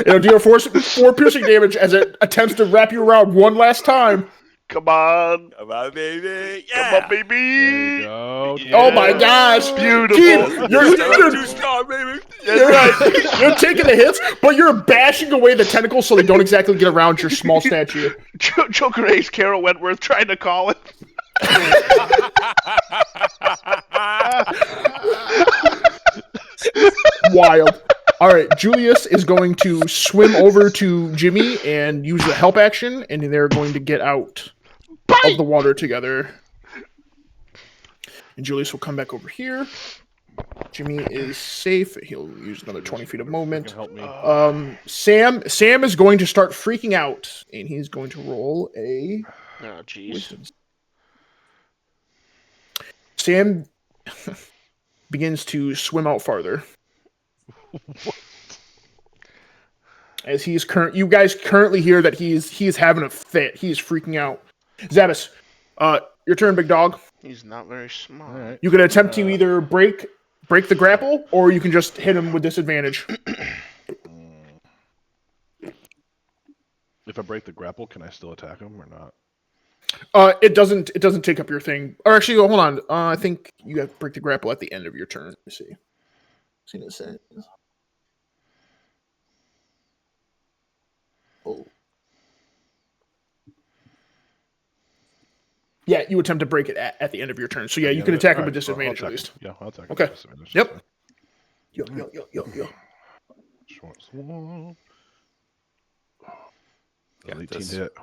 It'll deal 4 piercing damage as it attempts to wrap you around 1 last time. Come on. come on, baby. Come Yeah. on, baby. There you go. Yeah. Oh my gosh. Beautiful. Keem, You're too strong, baby. you're taking the hits, but you're bashing away the tentacles so they don't exactly get around your small statue. Joker Ace Carol Wentworth trying to call it. Wild. All right, Julius is going to swim over to Jimmy and use the help action, and they're going to get out of the water together. And Julius will come back over here. Jimmy is safe. He'll use another 20 feet of movement. Help me. Sam is going to start freaking out, and he's going to roll a Oh, jeez. wisdom. Sam begins to swim out farther. As you guys currently hear that he's having a fit. He's freaking out. Zabas, your turn, big dog. He's not very smart. All right. You can attempt to either break the grapple, or you can just hit him with disadvantage. If I break the grapple, can I still attack him or not? It doesn't take up your thing. Or actually, hold on. I think you have to break the grapple at the end of your turn. Let me see. See what it says. Oh. Yeah, you attempt to break it at the end of your turn. So yeah, you can attack him with disadvantage at least. Yeah, I'll attack him Okay. with disadvantage. Yep. Yo. Short sword. Yeah, 18 this- hit.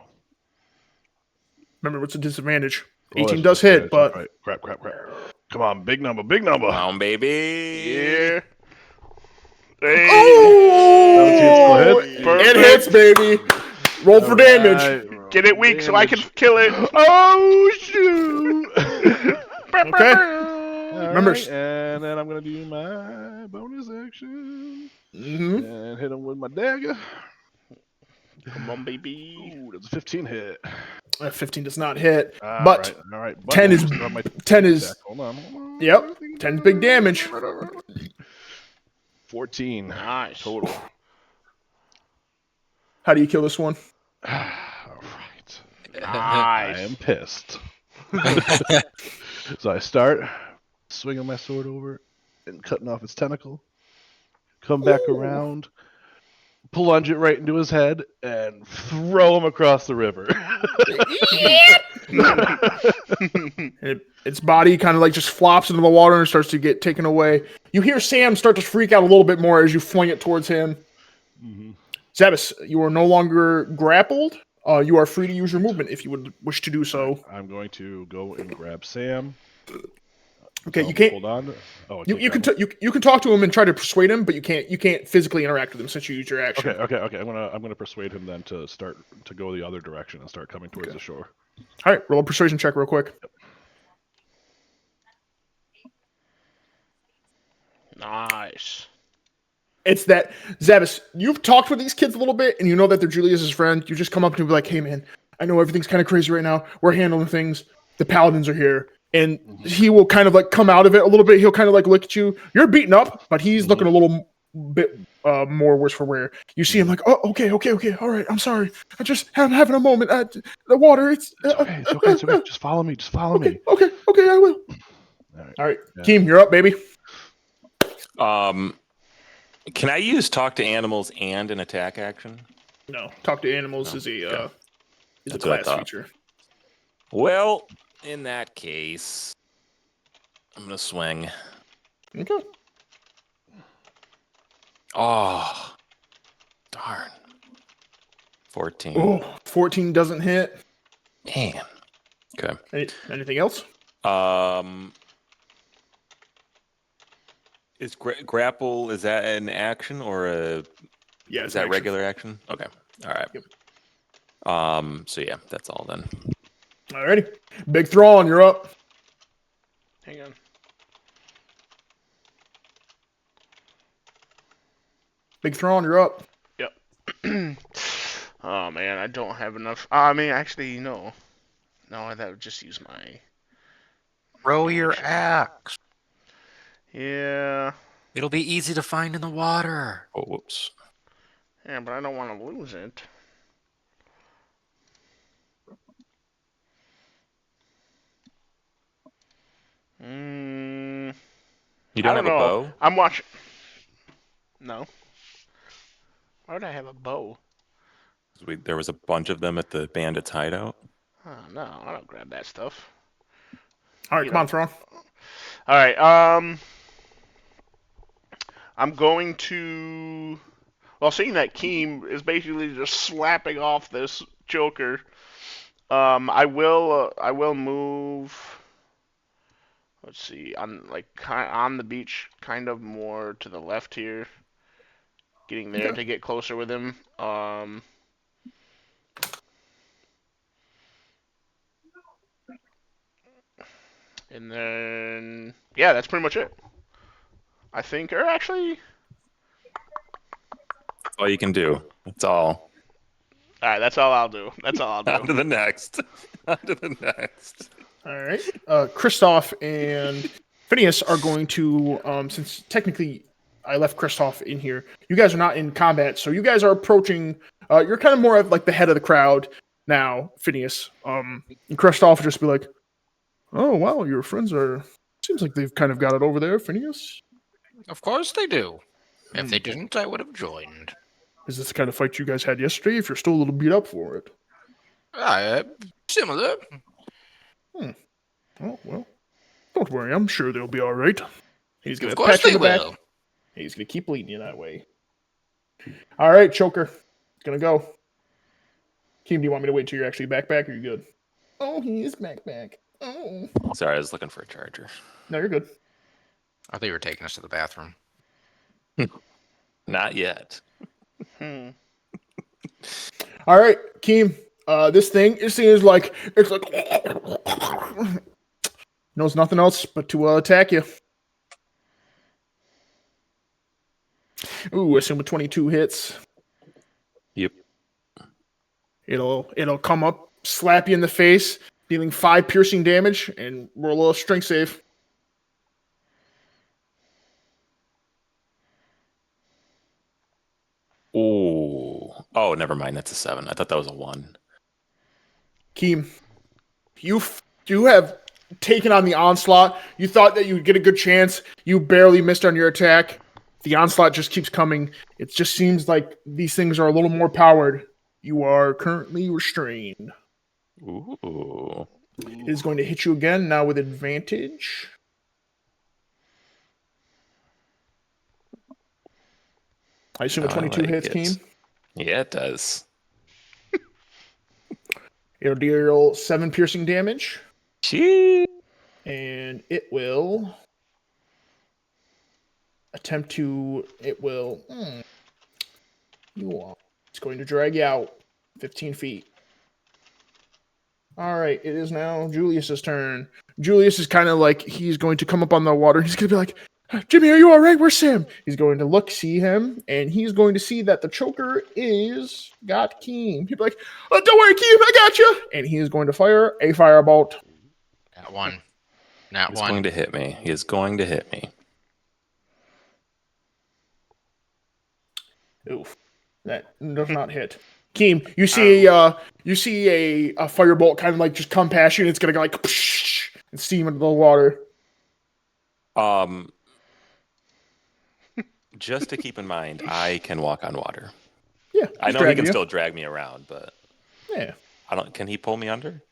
Remember, what's a disadvantage? Oh, 18 that's does hit, disadvantage, but that's right. Crap. Come on, big number. Come on, baby. Yeah. Hey. oh, 17 it Perfect. hits, baby. Roll for damage. Get it weak so I can kill it. Oh shoot! Okay. Remember- Alright, and then I'm gonna do my bonus action Mm-hmm. and hit him with my dagger. Come on, baby. Ooh, that's a 15 hit. 15 does not hit, but all right. 10 is- Hold on. 10 is. Hold on. Yep, 10's big damage. 14 Nice. total. How do you kill this one? All right. I Nice. am pissed. So I start swinging my sword over and cutting off its tentacle. Come back around, plunge it right into his head, and throw him across the river. And its body kind of like just flops into the water and starts to get taken away. You hear Sam start to freak out a little bit more as you fling it towards him. Mm-hmm. Zabas, you are no longer grappled. You are free to use your movement if you would wish to do so. I'm going to go and grab Sam. Okay, you can't. Hold on. Oh, I You can't can grab you can talk to him and try to persuade him, but you can't physically interact with him since you used your action. Okay. I'm gonna persuade him then to start to go the other direction and start coming towards the shore. All right, roll a persuasion check real quick. Nice. It's that Zabas, you've talked with these kids a little bit, and you know that they're Julius's friend. You just come up to him and be like, "Hey, man, I know everything's kind of crazy right now. We're handling things. The paladins are here." And he will kind of like come out of it a little bit. He'll kind of like look at you. You're beaten up, but he's looking a little bit more worse for wear. You see him like, oh, okay, all right, I'm sorry. I'm having a moment. The water, It's okay. Just follow me. okay, I will. All right, Yeah. Keem, you're up, baby. Can I use talk to animals and an attack action? No, talk to animals No, is a okay. That's what I class thought. feature. Well, in that case, I'm gonna swing. Okay. Oh, darn. 14. Oh, 14 doesn't hit. Man. Okay. Anything else? Is grapple, is that an action or Yeah, is it's that action. regular action? Okay. All right. Yep. So yeah, that's all then. Alrighty. Big Thrawn, you're up. Hang on. Big Thrawn, you're up. Yep. Oh man, I don't have enough. I mean, actually, no. No, that would just use my. Throw your action. axe. Yeah. It'll be easy to find in the water. Oh, whoops. Yeah, but I don't want to lose it. Mm, You I don't don't have a know. bow? I'm watching. No. Why would I have a bow? There was a bunch of them at the bandits' hideout. Oh, no, I don't grab that stuff. All right, You come on, know. Thrawn. All right. I'm going to. Well, seeing that Keem is basically just slapping off this Joker, I will move. Let's see, on the beach, kind of more to the left here, getting there Okay. to get closer with him. And then yeah, that's pretty much it. I think, or actually, That's all you can do. That's all. all right, that's all I'll do. That's all I'll On to do. the next. On to the next. All right. Kristoff and Phineas are going to, since technically I left Kristoff in here, you guys are not in combat, so you guys are approaching. You're kind of more of like the head of the crowd now, Phineas. And Kristoff will just be like, "Oh wow, your friends are. Seems like they've kind of got it over there, Phineas. Of course they do. If Hmm. they didn't, I would have joined. Is this the kind of fight you guys had yesterday? If you're still a little beat up for it." Similar. Oh well, don't worry. I'm sure they'll be all right. He's gonna Of course pat you they on the back. will. He's gonna keep leading you that way. All right, Choker, gonna go. Keem, do you want me to wait till you're actually back? Or are you good? Oh, he is back. Oh, Sorry, I was looking for a charger. no, you're good. I thought you were taking us to the bathroom. Not yet. Hmm. All right, Keem. This thing is like it's like knows nothing else but to attack you. Ooh, assume 22 hits. Yep. It'll come up, slap you in the face, dealing 5 piercing damage, and roll a strength save. Oh. Oh, never mind. That's a 7. I thought that was a 1. Keem, you have taken on the onslaught. You thought that you would get a good chance. You barely missed on your attack. The onslaught just keeps coming. It just seems like these things are a little more powered. You are currently restrained. Ooh. It is going to hit you again, now with advantage. I assume a 22 like hits, it. Keem. Yeah, it does. It'll deal 7 piercing damage. Gee. And it will attempt to. It will. It's going to drag you out 15 feet. All right, it is now Julius's turn. Julius is kind of like he's going to come up on the water. He's going to be like, "Jimmy, are you all right? Where's Sam?" He's going to see him, and he's going to see that the choker is got Keem. He'll be like, "Oh, don't worry, Keem, I got you." And he is going to fire a firebolt. That one. Not He's one. going to hit me. He is going to hit me. Oof. That does not hit. Keem, you see a firebolt kind of like just come past you, and it's gonna go like and steam into the water. Just to keep in mind, I can walk on water. Yeah, I he's know he dragging can you. still drag me around, but Yeah, I don't. Can he pull me under?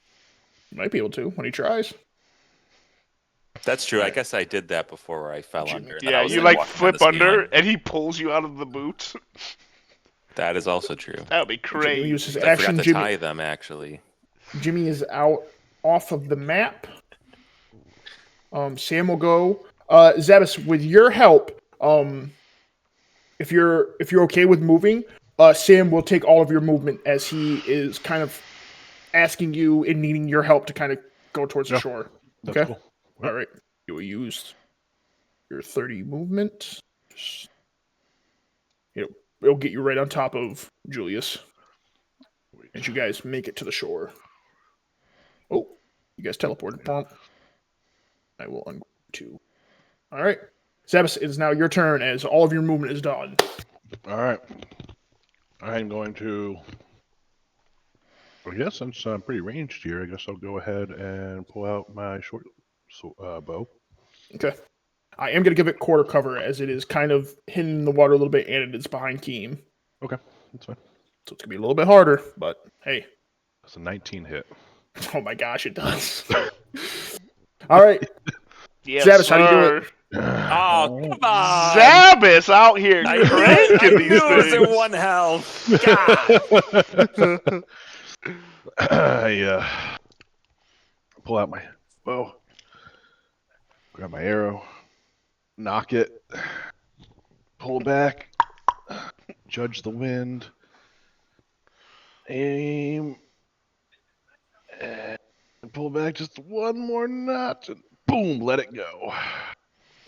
might be able to when he tries. That's true. I guess I did that before where I fell under, and then Yeah, I was you like like walking down the flip under, skyline. and he pulls you out of the boots. That is also true. That would be Jimmy uses crazy. I forgot action. to tie them, actually. Jimmy is out off of the map. Sam will go. Zabas, with your help, if you're okay with moving, Sam will take all of your movement as he is kind of asking you and needing your help to kind of go towards the Yeah, shore. That's Okay. cool. All right. You will use your 30 movement. Just, it'll get you right on top of Julius as you guys make it to the shore. Oh, you guys teleported. Bump. I will ungroup too. All right. Zabas, it is now your turn as all of your movement is done. All right. I'm going to. I guess since I'm pretty ranged here, I guess I'll go ahead and pull out my short bow. Okay. I am going to give it quarter cover as it is kind of hidden in the water a little bit and it is behind Keem. Okay, that's fine. So it's going to be a little bit harder, but hey. That's a 19 hit. Oh my gosh, it does. All right. Yes, Zabas, how do you do it? Oh, come on! Zabas out here I cranking knew it was these in things. one health. God. I pull out my bow, grab my arrow, knock it, pull back, judge the wind, aim, and pull back just one more notch, and boom, let it go.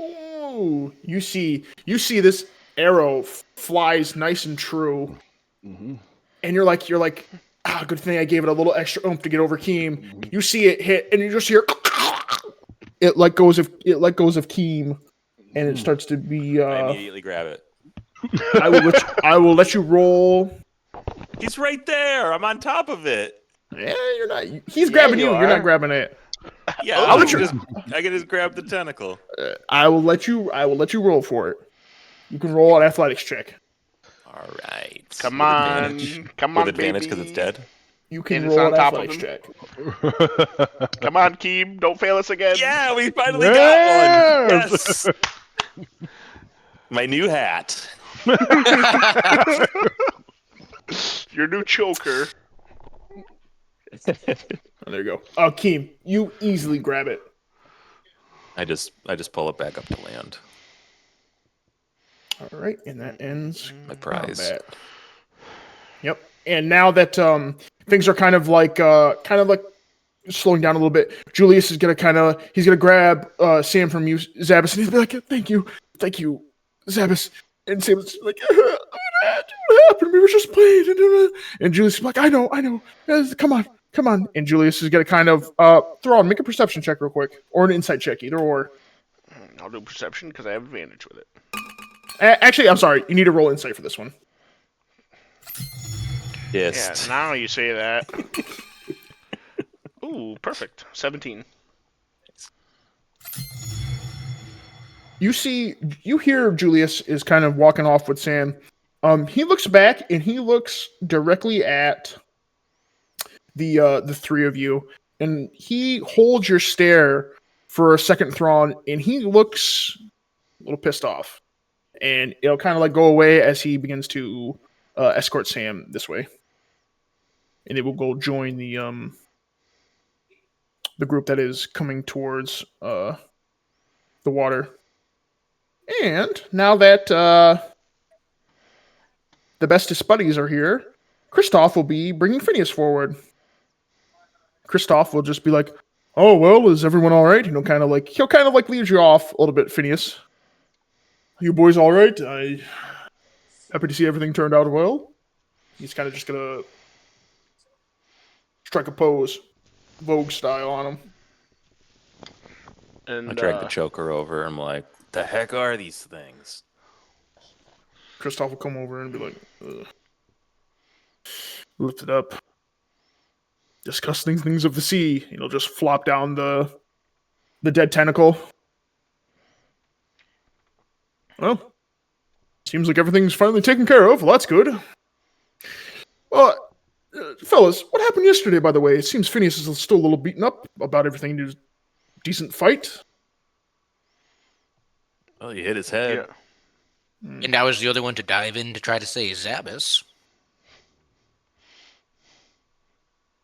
Ooh, you see this arrow flies nice and true, Mm-hmm. and you're like, good thing I gave it a little extra oomph to get over Keem. Mm-hmm. You see it hit, and you just hear it let goes of Keem, and it starts to be. I immediately grab it. I will let you roll. He's right there. I'm on top of it. Yeah, you're not. He's grabbing you. You're not grabbing it. Yeah, I'll I let can you- just grab the tentacle. I will let you roll for it. You can roll an athletics check. All right. Come With on, advantage. come With on, advantage baby. because it's dead. You can And it's roll on an top of athletics him. check. Come on, Keem, don't fail us again. Yeah, we finally got one. Yes! Yes. My new hat. Your new choker. Oh, there you go. Keem, you easily grab it. I just pull it back up to land. All right, and that ends My prize. combat. Yep. And now that things are kind of like slowing down a little bit, Julius is gonna he's gonna grab Sam from you, Zabas, and he's gonna be like, thank you, Zabas. And Sam's like, what happened? We were just playing. And Julius is like, I know. Come on. And Julius is gonna kind of throw on, make a perception check real quick, or an insight check, either or. I'll do perception because I have advantage with it. Actually, I'm sorry. You need to roll insight for this one. Yes. Yeah, now you say that. Ooh, perfect. 17. You hear Julius is kind of walking off with Sam. He looks back and he looks directly at the three of you, and he holds your stare for a second, Thrawn, and he looks a little pissed off. And it'll kind of like go away as he begins to escort Sam this way, and it will go join the group that is coming towards the water. And now that the bestest buddies are here, Kristoff will be bringing Phineas forward. Kristoff will just be like, "Oh well, is everyone all right?" And he'll kind of like lead you off a little bit, Phineas. You boys all right? I happy to see everything turned out well. He's kind of just gonna strike a pose, Vogue style, on him. And I drag the choker over. I'm like, the heck are these things? Kristoff will come over and be like, ugh. Lift it up. Disgusting things of the sea. He'll just flop down the dead tentacle. Well, seems like everything's finally taken care of. Well, that's good. Fellas, what happened yesterday, by the way? It seems Phineas is still a little beaten up about everything. Did a decent fight? Well, he hit his head. Yeah. And I was the other one to dive in to try to save Zabas.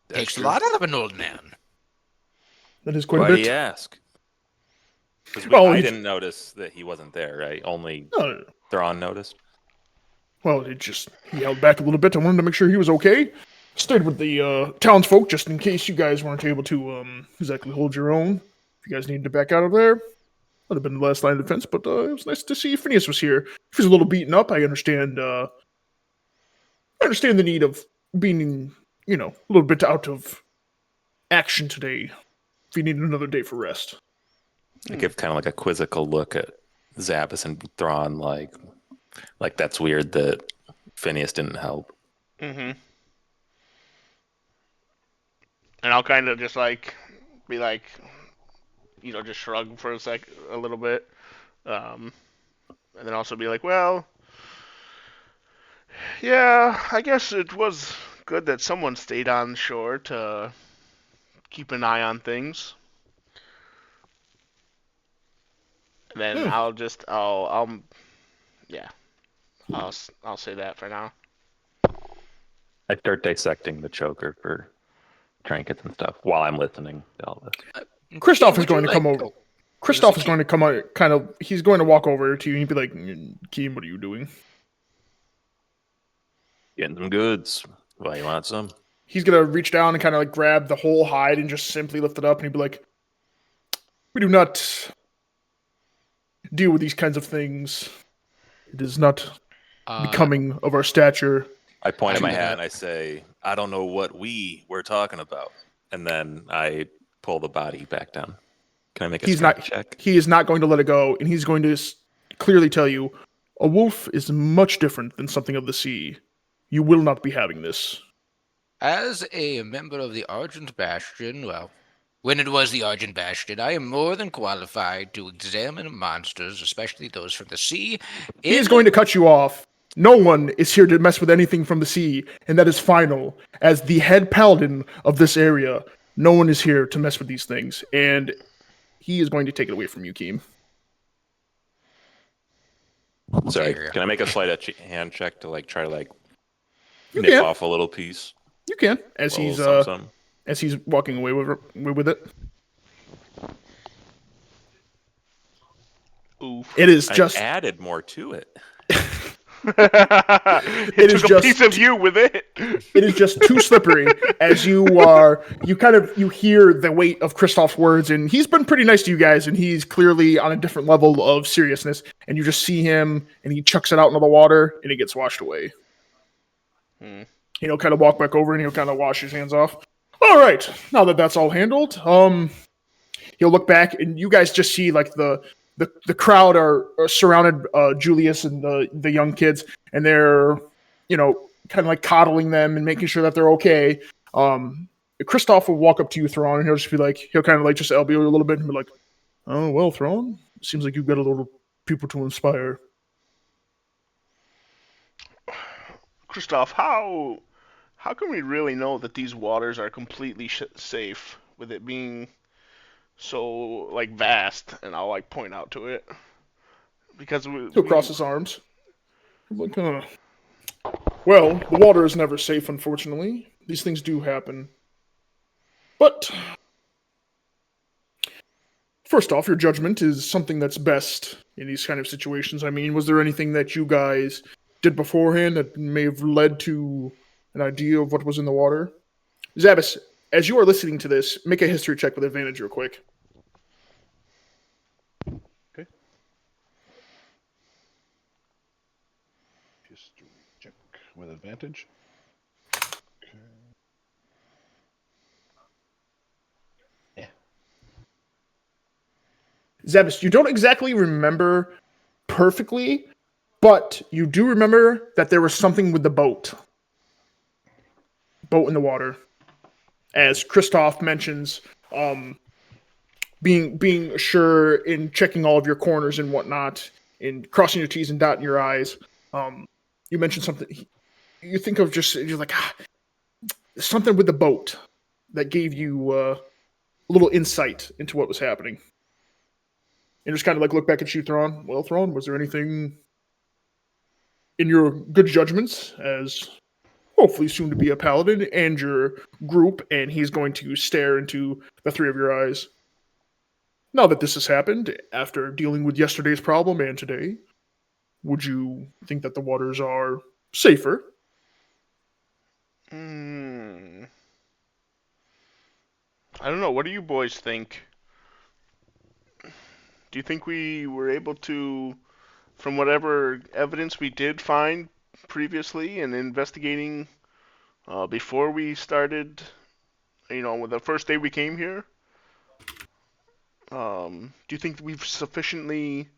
That's Takes true. a lot out of an old man. That is quite Why a do bit. you ask? 'Cause I didn't notice that he wasn't there, right? Only Thrawn noticed. Well, he held back a little bit. I wanted to make sure he was okay. Stayed with the townsfolk just in case you guys weren't able to exactly hold your own. If you guys needed to back out of there, would have been the last line of defense. But it was nice to see Phineas was here. If he's a little beaten up, I understand. I understand the need of being, a little bit out of action today. If you need another day for rest. I give kind of like a quizzical look at Zappis and Thrawn, like that's weird that Phineas didn't help. Mm-hmm. And I'll kind of just be like, just shrug for a little bit, and then also be like, well, yeah, I guess it was good that someone stayed on shore to keep an eye on things. And then I'll say that for now. I start dissecting the choker for trinkets and stuff while I'm listening to all this. Kristoff is would going you to come like- over. oh, Kristoff is Keem. going to come out, he's going to walk over to you and be like, Keem, what are you doing? Getting some goods. Why you want some? He's going to reach down and kind of grab the whole hide and just simply lift it up and he'd be like, we do not deal with these kinds of things. It is not becoming of our stature. I point at my I'm hat gonna- and I say, I don't know what we were talking about. And then I pull the body back down. Can I make a strength check? He is not going to let it go, and he's going to clearly tell you, a wolf is much different than something of the sea. You will not be having this. As a member of the Argent Bastion, well, when it was the Argent Bastion, I am more than qualified to examine monsters, especially those from the sea. He is going to cut you off. No one is here to mess with anything from the sea, and that is final. As the head paladin of this area, no one is here to mess with these things, and he is going to take it away from you, Keem. Sorry, Here. can I make a sleight of hand check to try to You nip can. off a little piece? You can, as A he's little something. as he's walking away with it. Oof. It is I just added more to it. it is took a just- piece of you with it. it is just too slippery as you hear the weight of Kristoff's words, and he's been pretty nice to you guys, and he's clearly on a different level of seriousness, and you just see him and he chucks it out into the water and it gets washed away. He'll kind of walk back over and he'll kind of wash his hands off. All right, now that that's all handled, he'll look back and you guys just see the crowd are surrounded Julius and the young kids, and they're kind of coddling them and making sure that they're okay. Kristoff will walk up to you, Thrawn, and he'll kind of just elbow you a little bit and be like, "Oh well, Thrawn, seems like you've got a little people to inspire." Kristoff, how can we really know that these waters are completely safe with it being so vast? And I'll point out to it because He'll cross his arms. Like, well, the water is never safe, unfortunately. These things do happen. But first off, your judgment is something that's best in these kind of situations. I mean, was there anything that you guys did beforehand that may have led to an idea of what was in the water? Zabas, as you are listening to this, make a history check with advantage real quick. Okay. History check with advantage. Okay. Yeah. Zabas, you don't exactly remember perfectly But you do remember that there was something with the boat in the water. As Christoph mentions, being sure in checking all of your corners and whatnot, and crossing your T's and dotting your I's. You mentioned something. You think of you're like something with the boat that gave you a little insight into what was happening. And just kind of like look back at you, Thrawn. Well, Thrawn, was there anything in your good judgments as hopefully soon to be a paladin and your group? And he's going to stare into the three of your eyes. Now that this has happened, after dealing with yesterday's problem and today, would you think that the waters are safer? I don't know. What do you boys think? Do you think we were able to, from whatever evidence we did find previously and investigating before we started, with the first day we came here, do you think we've sufficiently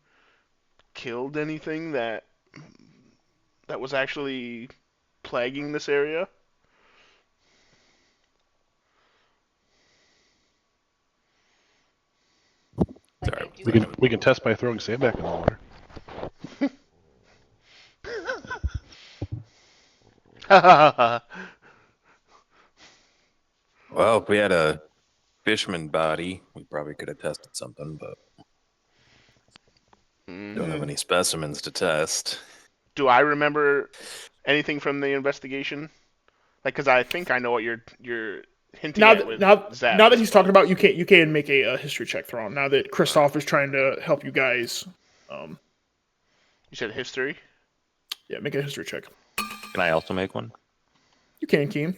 killed anything that was actually plaguing this area? Sorry. We can test by throwing sand back in the water. Well, if we had a Fishman body, we probably could have tested something, but don't have any specimens to test. Do I remember anything from the investigation? Like, because I think I know what you're hinting Now at with that Zap. now that he's talking about, you can make a history check, Thrawn. Now that Christoph is trying to help you guys, You said history? yeah, make a history check. Can I also make one? You can, Keen.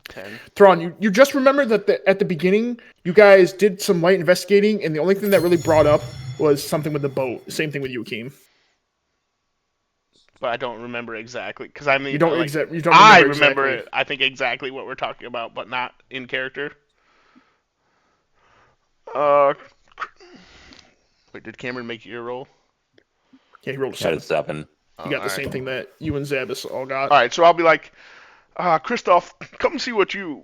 10. Thrawn, you just remember that at the beginning, you guys did some light investigating, and the only thing that really brought up was something with the boat. Same thing with you, Keem. But I don't remember exactly. Because I mean, You don't like, you don't I remember remember exactly. it. I think exactly what we're talking about, but not in character. Wait, did Cameron make your roll? Yeah, he rolled a Had 7. a 7. He got the same thing that you and Zabas all got. All right, so I'll be like, Christoph, come see what you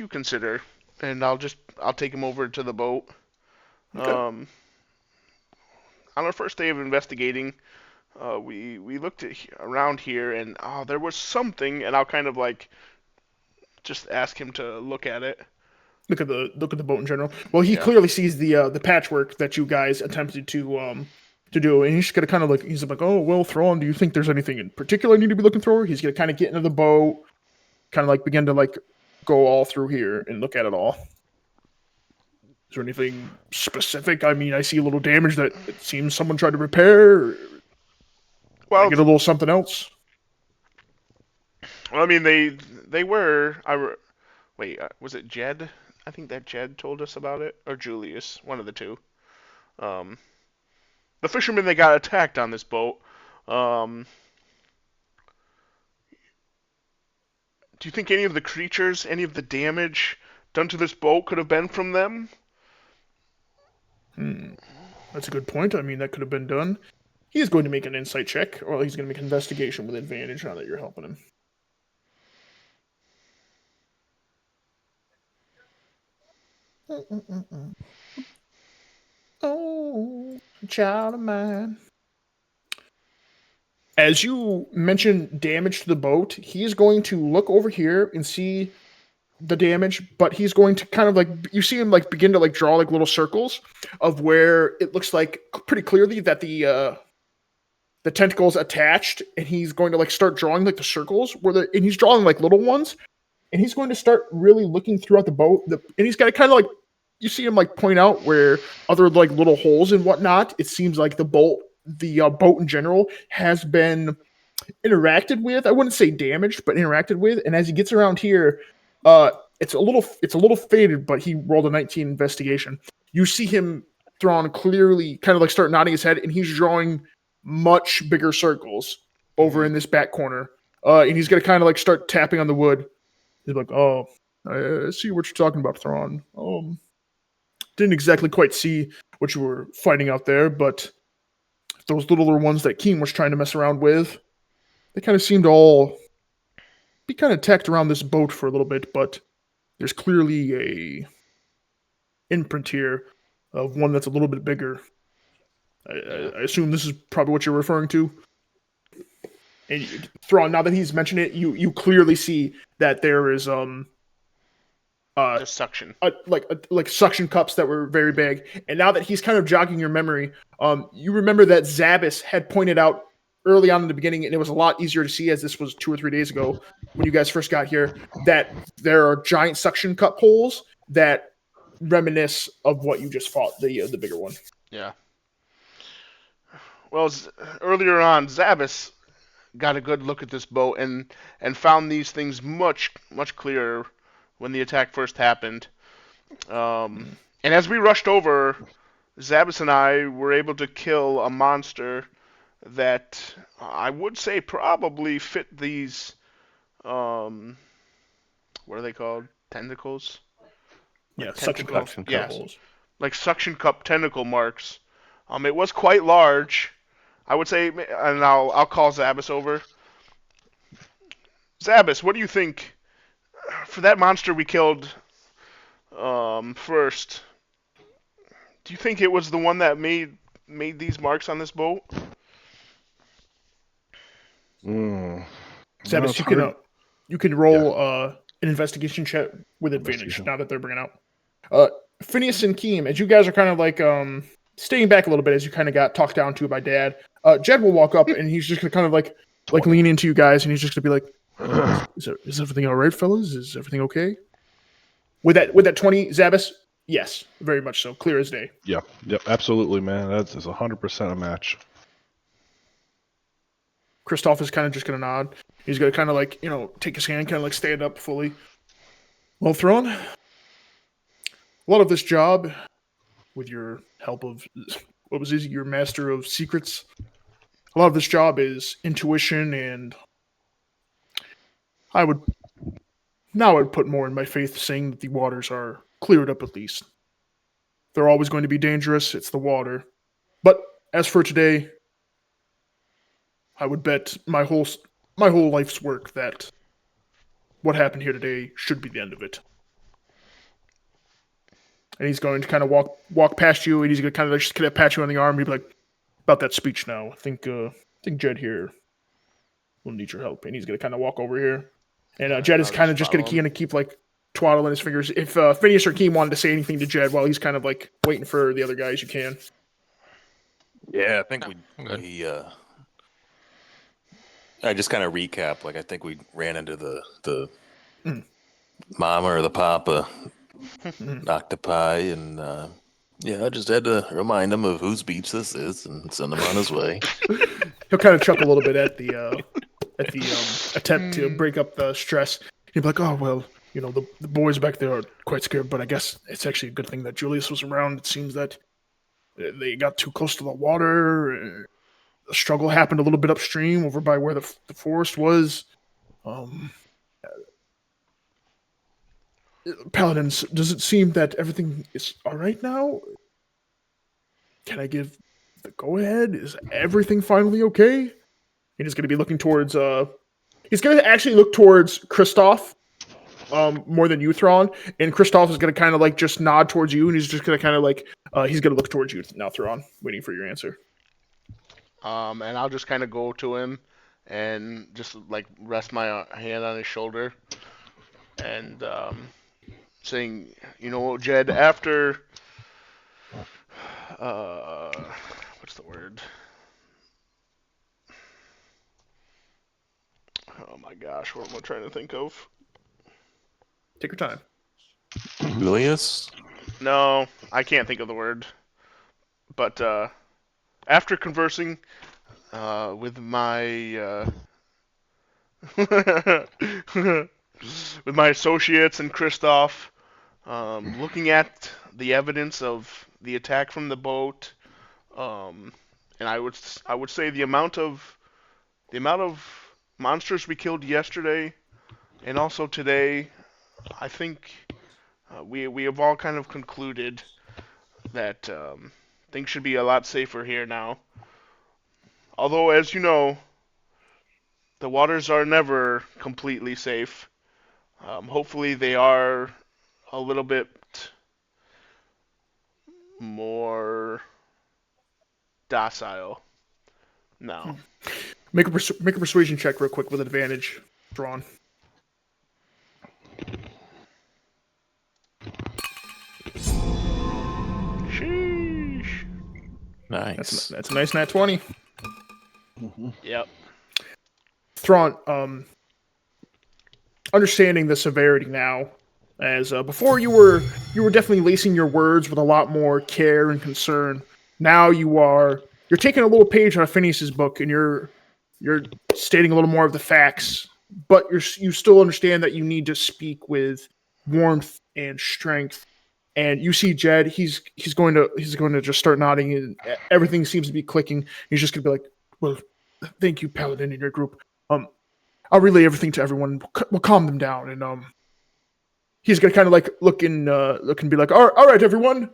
consider, and I'll take him over to the boat. Okay. On our first day of investigating, we looked around here, and there was something, and I'll kind of like just ask him to look at it. Look at the boat in general. Well, he Yeah. clearly sees the patchwork that you guys attempted to do, and he's gonna kind of he's like, oh well, Thrawn, do you think there's anything in particular I need to be looking for? He's gonna kind of get into the boat, kind of begin to go all through here and look at it all. Is there anything specific? I mean, I see a little damage that it seems someone tried to repair. Well, I get a little something else. I mean, they were. Wait, was it Jed? I think that Jed told us about it, or Julius, one of the two. The fishermen that got attacked on this boat. Do you think any of the creatures, any of the damage done to this boat could have been from them? That's a good point. I mean, that could have been done. He is going to make an insight check, or he's going to make an investigation with advantage now that you're helping him. Oh, child of mine. As you mentioned damage to the boat, he is going to look over here and see the damage, but he's going to kind of you see him begin to draw little circles of where it looks like pretty clearly that the tentacles attached, and he's going to start drawing the circles and he's drawing little ones, and he's going to start really looking throughout the boat, and he's got to kind of you see him point out where other little holes and whatnot. It seems like the boat in general has been interacted with. I wouldn't say damaged, but interacted with. And as he gets around here, it's a little faded, but he rolled a 19 investigation. You see him Thrawn clearly kind of start nodding his head, and he's drawing much bigger circles over in this back corner. And he's gonna kind of start tapping on the wood. He's like, "Oh, I see what you're talking about, Thrawn. Didn't exactly quite see what you were fighting out there, but those littler ones that Keen was trying to mess around with, they kind of seem to all be kind of tacked around this boat for a little bit, but there's clearly a imprint here of one that's a little bit bigger. I assume this is probably what you're referring to. And Thrawn, now that he's mentioned it, you clearly see that there is Just suction. like suction cups that were very big. And now that he's kind of jogging your memory, you remember that Zabas had pointed out early on in the beginning, and it was a lot easier to see as this was 2 or 3 days ago when you guys first got here, that there are giant suction cup holes that reminisce of what you just fought, the bigger one. Yeah. Well, earlier on, Zabas got a good look at this boat and found these things much clearer when the attack first happened. And as we rushed over, Zabas and I were able to kill a monster that I would say probably fit these what are they called? Tentacles? Yeah, Like suction tentacle. cup Yes. holes. Like suction cup tentacle marks. It was quite large. I would say, and I'll call Zabas over. Zabas, what do you think for that monster we killed first? Do you think it was the one that made these marks on this boat? No, Sabas, it's hard. you can roll an investigation check with advantage Investigation. now that they're bringing out. Phineas and Keem, as you guys are kind of like staying back a little bit as you kind of got talked down to by Dad. Jed will walk up and he's just gonna kind of like lean into you guys and he's just gonna be like, "Is everything all right, fellas? Is everything okay?" With that 20, Zabas, yes, very much so, clear as day. Yep, absolutely, man. That's 100% a match. Christoph is kind of just gonna nod. He's gonna kind of like take his hand, kind of like stand up fully. Well, Thrawn, a lot of this job, with your help of what was your master of secrets, a lot of this job is intuition, and I would put more in my faith saying that the waters are cleared up at least. They're always going to be dangerous. It's the water, but as for today, I would bet my whole life's work that what happened here today should be the end of it. And he's going to kind of walk past you, and he's going to kind of just kind of pat you on the arm. He'd be like, "About that speech now. I think Jed here will need your help." And he's going to kind of walk over here, and Jed is I'll kind of just just going follow to keep like twaddling his fingers. If Phineas or Keem wanted to say anything to Jed while he's kind of like waiting for the other guys, you can. Yeah, I think I'm good. I just kind of recap. Like I think we ran into the Mm. mama or the papa Mhm. octopi, and yeah, I just had to remind him of whose beach this is and send him on his way. He'll kind of chuckle a little bit at the attempt to break up the stress. He'd be like, "Oh well, the boys back there are quite scared, but I guess it's actually a good thing that Julius was around. It seems that they got too close to the water. The struggle happened a little bit upstream, over by where the forest was. Um, Paladins, does it seem that everything is all right now? Can I give the go ahead? Is everything finally okay?" And he's going to be looking towards. He's going to actually look towards Kristoff, more than you, Thrawn. And Kristoff is going to kind of like just nod towards you, and he's just going to kind of like he's going to look towards you now, Thrawn, waiting for your answer. And I'll just kind of go to him and just like rest my hand on his shoulder and saying, Jed, after what's the word? Oh my gosh, what am I trying to think of? Take your time. Julius? No, I can't think of the word. But after conversing with my with my associates and Christoph, looking at the evidence of the attack from the boat, and I would say the amount of monsters we killed yesterday and also today, I think we have all kind of concluded that things should be a lot safer here now. Although, as you know, the waters are never completely safe. Hopefully, they are a little bit more docile now. Make a persuasion check real quick with advantage. Drawn. Sheesh. Nice. That's a nice nat 20. Yep. Thrawn, understanding the severity now, as before you were definitely lacing your words with a lot more care and concern. Now you're taking a little page out of Phineas's book and you're stating a little more of the facts, but you still understand that you need to speak with warmth and strength. And you see Jed, he's going to just start nodding, and everything seems to be clicking. He's just going to be like, "Well, thank you, Paladin, and your group. I'll relay everything to everyone. We'll calm them down." And he's gonna kind of like look and be like, all right, everyone.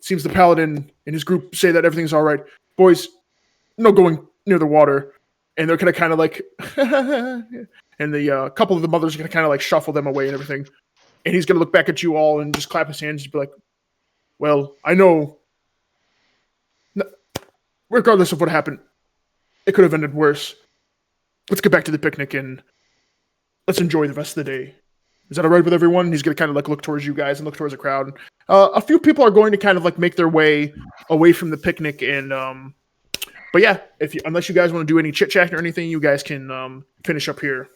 Seems the Paladin and his group say that everything's all right. Boys, no going near the water. And they're gonna kind of like, and the couple of the mothers are gonna kind of like shuffle them away and everything. And he's gonna look back at you all and just clap his hands and be like, "Well, I know. Regardless of what happened, it could have ended worse. Let's get back to the picnic and let's enjoy the rest of the day. Is that all right with everyone?" He's going to kind of like look towards you guys and look towards the crowd. A few people are going to kind of like make their way away from the picnic, and but yeah, unless you guys want to do any chit chat or anything, you guys can finish up here.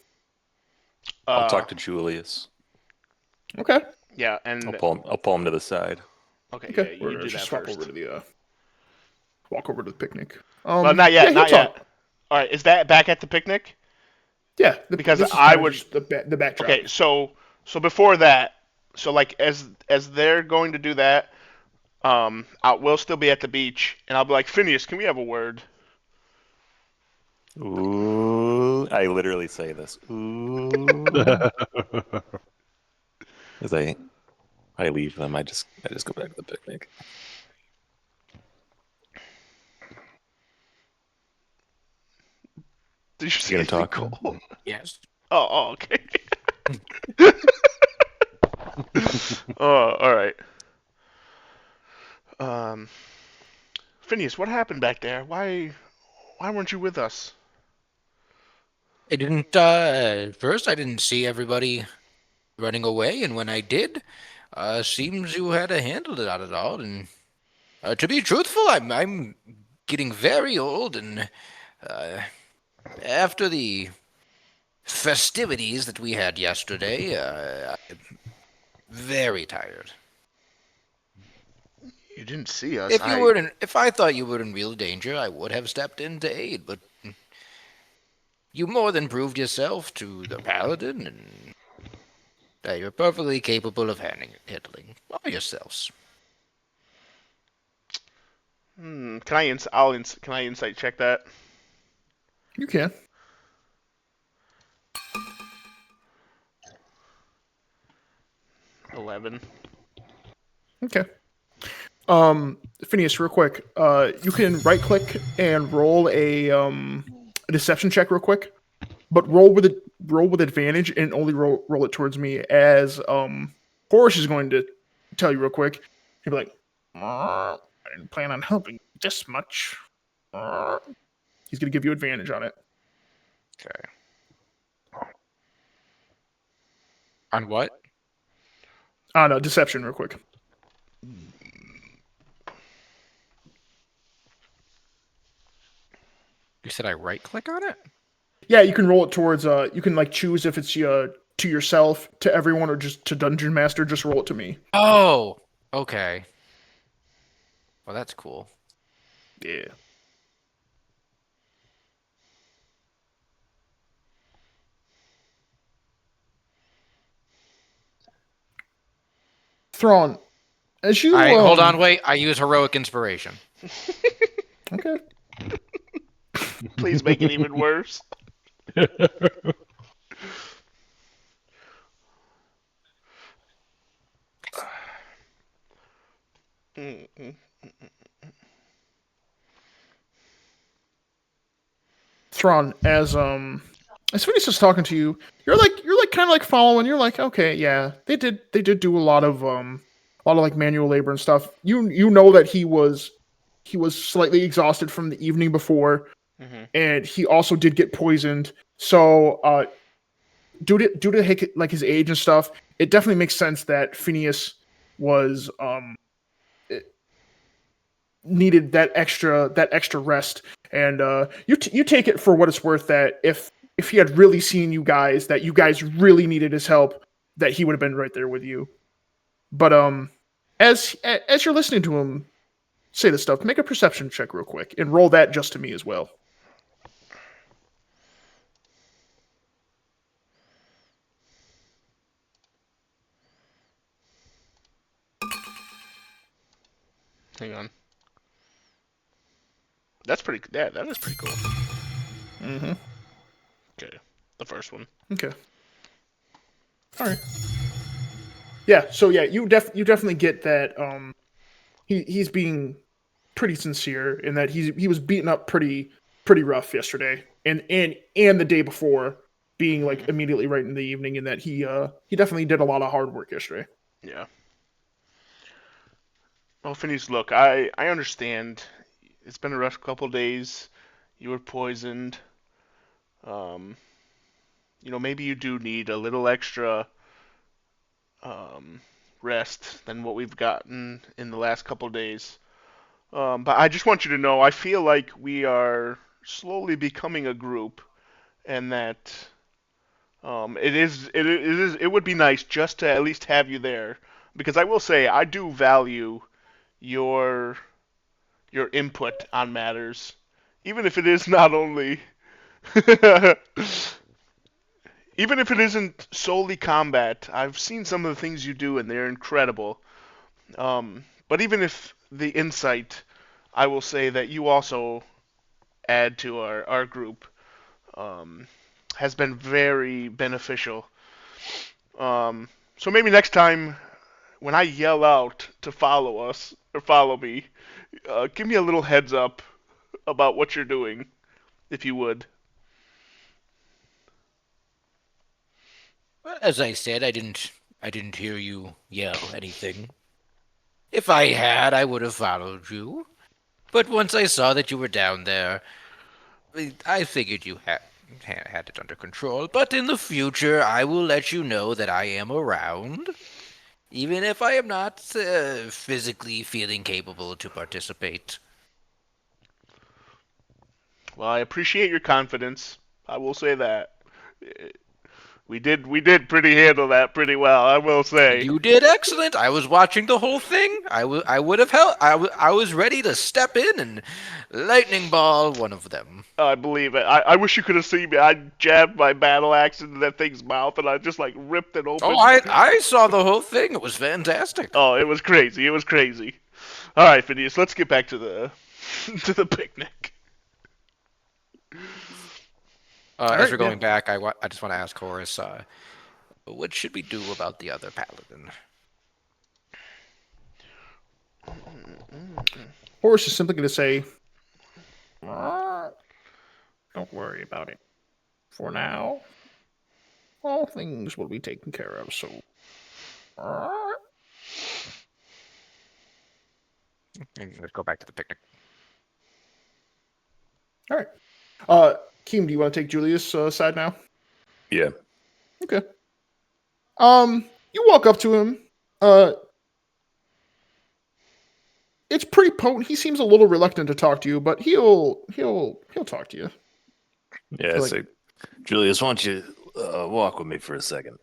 I'll talk to Julius. Okay. Yeah, and I'll pull him to the side. okay, Okay. yeah, you Or do just that swap first. over to the walk over to the picnic. Well, not yet, yeah, not he'll yet. talk. All right, is that back at the picnic? Yeah, Because this is I kind of would. just the backdrop. Okay, so before that, so like as they're going to do that, we'll still be at the beach, and I'll be like, Phineas, can we have a word? Ooh, I literally say this. Ooh, as I leave them, I just go back to the picnic. Did you say gonna anything talk to cool? him? Yes. Oh, okay. Oh, all right. Um, Phineas, what happened back there? Why weren't you with us? I didn't, at first I didn't see everybody running away, and when I did, seems you had a handle on it all, and to be truthful, I'm getting very old, and uh, after the festivities that we had yesterday, I'm very tired. You didn't see us. If I thought you were in real danger, I would have stepped in to aid, but you more than proved yourself to the paladin, and that you're perfectly capable of handling all yourselves. Can I can I insight check that? You can. 11. Okay. Phineas, real quick. You can right click and roll a deception check real quick, but roll with advantage and only roll it towards me. As Horace is going to tell you real quick. He'll be like, I didn't plan on helping this much. He's gonna give you advantage on it. Okay. On what? On deception, real quick. You said I right click on it? Yeah, you can roll it towards. You can like choose if it's to yourself, to everyone, or just to Dungeon Master. Just roll it to me. Oh, okay. Well, that's cool. Yeah. Thrawn, as you I hold on, wait. I use heroic inspiration. Okay. Please make it even worse. Mm-mm. Thrawn, as Phineas is talking to you, you're like kind of like following. You're like, okay, yeah, they did do a lot of like manual labor and stuff. You know that he was slightly exhausted from the evening before, and he also did get poisoned. So due to like his age and stuff, it definitely makes sense that Phineas was needed that extra rest. And you take it for what it's worth that if he had really seen you guys, that you guys really needed his help, that he would have been right there with you. But as you're listening to him say this stuff, make a perception check real quick and roll that just to me as well. Hang on. That's pretty. Yeah, that is pretty cool. Mm-hmm. Okay, the first one. Okay. All right. Yeah. So yeah, you definitely get that. He's being pretty sincere in that he was beaten up pretty rough yesterday and the day before, being like immediately right in the evening, and that he definitely did a lot of hard work yesterday. Yeah. Well, Phineas, look, I understand. It's been a rough couple days. You were poisoned. Um, maybe you do need a little extra rest than what we've gotten in the last couple days. But I just want you to know, I feel like we are slowly becoming a group, and that it would be nice just to at least have you there, because I will say I do value your input on matters, even if it is not only even if it isn't solely combat. I've seen some of the things you do, and they're incredible. But even if the insight, I will say that you also add to our group, um, has been very beneficial. So maybe next time when I yell out to follow us or follow me, give me a little heads up about what you're doing, if you would. Well, as I said, I didn't hear you yell anything. If I had, I would have followed you. But once I saw that you were down there, I figured you had it under control. But in the future, I will let you know that I am around, even if I am not physically feeling capable to participate. Well, I appreciate your confidence. I will say that. We did pretty handle that pretty well, I will say. You did excellent. I was watching the whole thing. I would have helped. I was ready to step in and lightning ball one of them. I believe it. I wish you could have seen me. I jabbed my battle axe into that thing's mouth, and I just like ripped it open. Oh, I saw the whole thing. It was fantastic. Oh, it was crazy. It was crazy. All right, Phineas, let's get back to the to the picnic. As we're going back, I just want to ask Horace, what should we do about the other paladin? Horace is simply going to say, "Don't worry about it. For now, all things will be taken care of. So, Let's go back to the picnic. all right. Keem, do you want to take Julius' side now? Yeah. Okay. You walk up to him. It's pretty potent. He seems a little reluctant to talk to you, but he'll talk to you. Yeah. Like- So, Julius, why don't you walk with me for a second,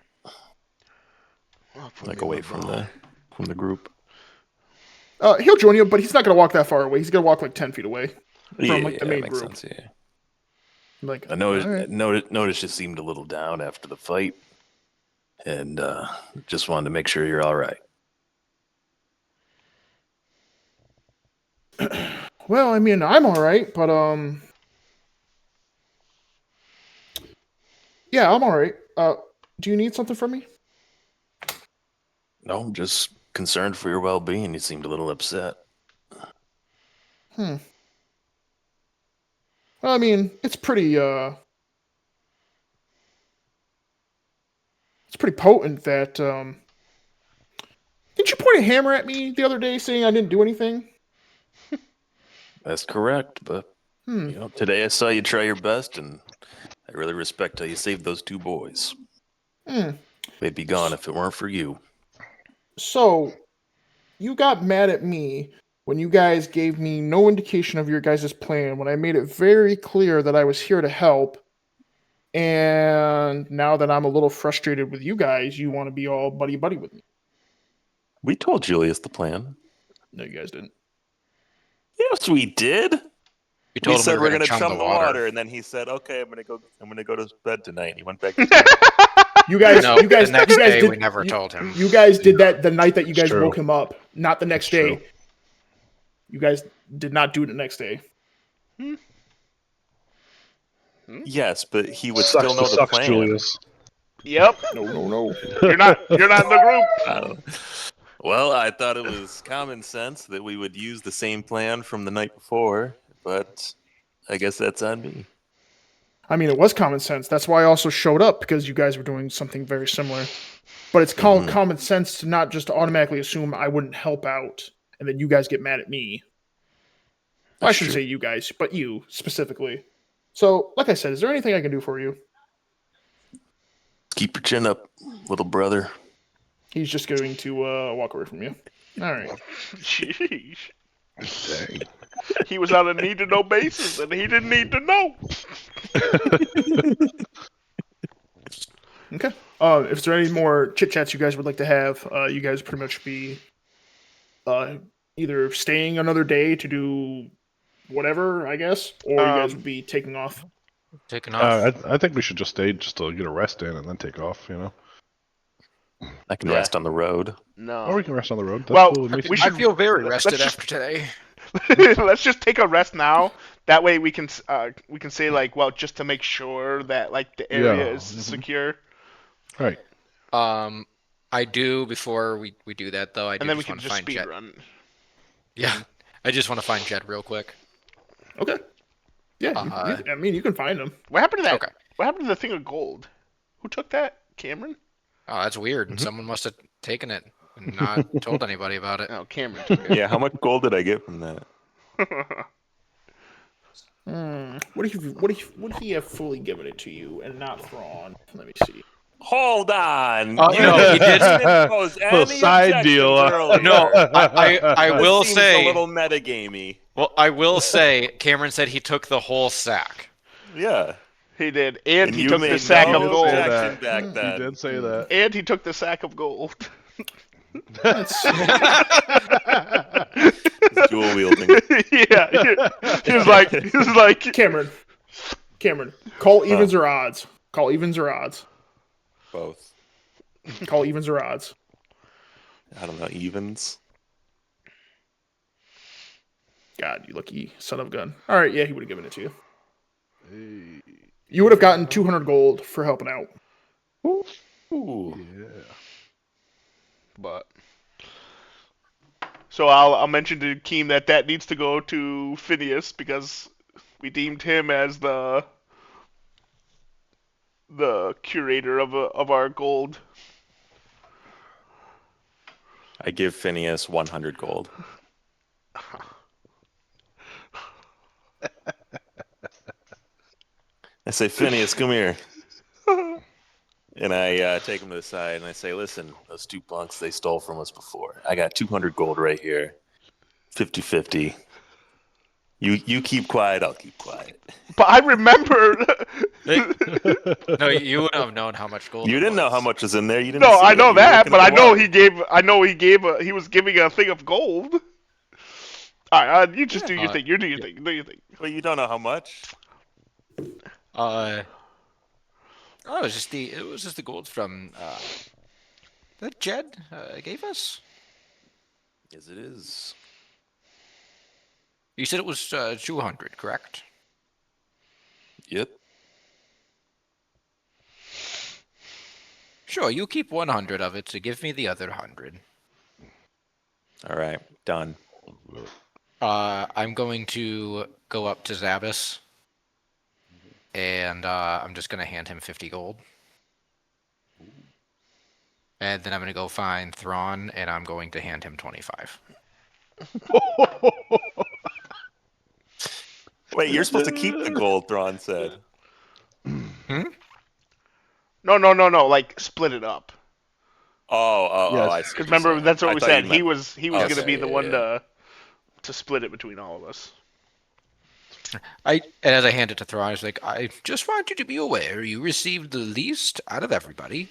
like away from the group? He'll join you, but he's not gonna walk that far away. He's gonna walk like 10 feet away from like the main that makes group. sense. Yeah. Like I noticed, all right. noticed you seemed a little down after the fight, and just wanted to make sure you're all right. Well, I mean, I'm all right, but yeah, I'm all right. Do you need something from me? No, I'm just concerned for your well-being. You seemed a little upset. I mean, it's pretty potent that didn't you point a hammer at me the other day saying I didn't do anything? That's correct, but today I saw you try your best, and I really respect how you saved those two boys. They'd be gone if it weren't for you. So, you got mad at me when you guys gave me no indication of your guys' plan when I made it very clear that I was here to help. And now that I'm a little frustrated with you guys, you want to be all buddy buddy with me. We told Julius the plan. No, you guys didn't. Yes, we did. We told him said we were going to chum chum the water. and then he said, "Okay, I'm gonna go to bed tonight." And he went back to bed. You guys, No, you guys, the next you guys day did, we never told him. You guys did that the night that you It's guys true. woke him up, not the next It's day. true. You guys did not do it the next day. Yes, but he would Sucks still know to the sucks, plan. Julius. Yep. No. You're not in the group. I don't- Well, I thought it was common sense that we would use the same plan from the night before, but I guess that's on me. I mean, it was common sense. That's why I also showed up, because you guys were doing something very similar. But it's common sense to not just automatically assume I wouldn't help out, and then you guys get mad at me. Well, I That's shouldn't true. say you guys, but you specifically. So, like I said, is there anything I can do for you? Keep your chin up, little brother. He's just going to walk away from you. All right. Sheesh. Dang. He was on a need to know basis, and he didn't need to know. Okay. If there are any more chit chats you guys would like to have, you guys pretty much be either staying another day to do whatever, I guess, or you guys would be taking off. Taking off. I think we should just stay just to get a rest in and then take off. I can Yeah. rest on the road. Or No. we can rest on the road. That's Well, cool with me. we I should- feel very let's rested just- after today. Let's just take a rest now. That way we can say like, well, just to make sure that like the area Yeah. is secure, Right. I do before we do that though. I do and then we just can want to just find speed Jet. run. Yeah, I just want to find Jet real quick. Okay. Yeah, I mean, you can find them. What happened to that? Okay. What happened to the thing of gold? Who took that? Cameron? Oh, that's weird. Someone must have taken it and not told anybody about it. No, Cameron took it. Yeah, how much gold did I get from that? Would he have fully given it to you and not Thrawn? Let me see. Hold on. Oh, no, he did. didn't pose any side deal. objections earlier. No, I This will seems say. a little metagamey. Well, I will say, Cameron said he took the whole sack. Yeah. He did, and he you took the made sack no of gold. objection back He then. did say that. And he took the sack of gold. That's, Dual wielding. Yeah. He was like, Cameron. Call evens or odds. Call evens or odds. Both. Call evens or odds. I don't know, evens. God, you lucky son of a gun. All right, yeah, he would have given it to you. You would have gotten 200 gold for helping out. Ooh. Yeah. but. So I'll mention to Keem that needs to go to Phineas because we deemed him as the curator of our gold. I give Phineas 100 gold. I say, Phineas, come here. And I take him to the side and I say, listen, those two punks, they stole from us before. I got 200 gold right here. 50-50. You keep quiet, I'll keep quiet. But I remember. No, you wouldn't have known how much gold. You it didn't know was. how much was in there. You didn't No, see I it. know You were that, looking but at I the know water. he was giving a thing of gold. All right, you just do your Yeah. thing. You do your thing. Do your thing. Well, you don't know how much. Oh, it was just the gold from that Jed gave us. Yes, it is. You said it was 200, correct? Yep. Sure, you keep 100 of it, so give me the other 100. All right, done. I'm going to go up to Zabas and I'm just gonna hand him 50 gold. And then I'm gonna go find Thrawn, and I'm going to hand him 25. Wait, you're supposed to keep the gold, Thrawn said. Hmm? No, no, no, no. Like split it up. Oh, Yes. I see Because what you're remember, saying. that's what I we thought said. you He meant. was Yes. gonna be the Okay, one yeah. to split it between all of us. And as I hand it to Thrawn, I was like, I just want you to be aware you received the least out of everybody.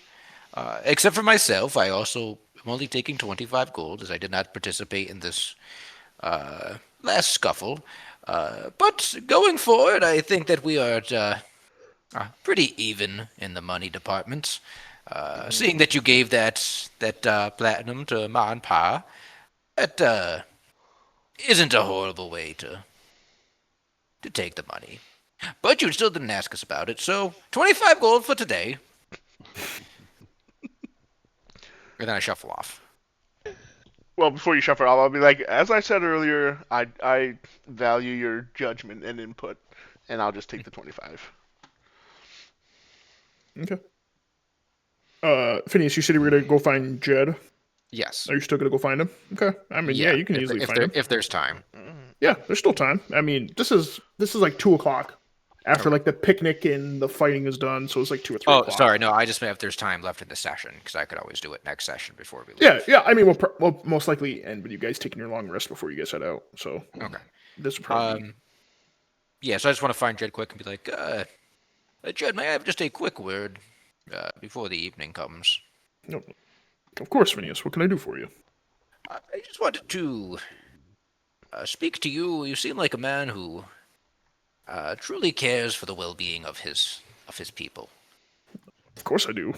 Except for myself, I also am only taking 25 gold, as I did not participate in this last scuffle. But going forward, I think that we are pretty even in the money department. Seeing that you gave that platinum to Ma and Pa, that isn't a horrible way to take the money. But you still didn't ask us about it, so 25 gold for today. And then I shuffle off. Well, before you shuffle, I'll be like, as I said earlier, I value your judgment and input, and I'll just take the 25. Okay. Phineas, you said you were gonna go find Jed. Yes. Are you still gonna go find him? Okay. I mean, yeah, you can easily find him. If there's time. Yeah, there's still time. I mean, this is like 2 o'clock after Okay. like the picnic and the fighting is done, so it's like 2 or 3 Oh, o'clock. sorry. No, I just meant if there's time left in the session, because I could always do it next session before we leave. Yeah, yeah. I mean, we'll most likely end with you guys taking your long rest before you guys head out. So Okay. this will probably. Yeah, so I just want to find Jed quick and be like, Jed, may I have just a quick word before the evening comes? No, of course, Phineas. What can I do for you? I just wanted to speak to you. You seem like a man who truly cares for the well-being of his people. Of course, I do.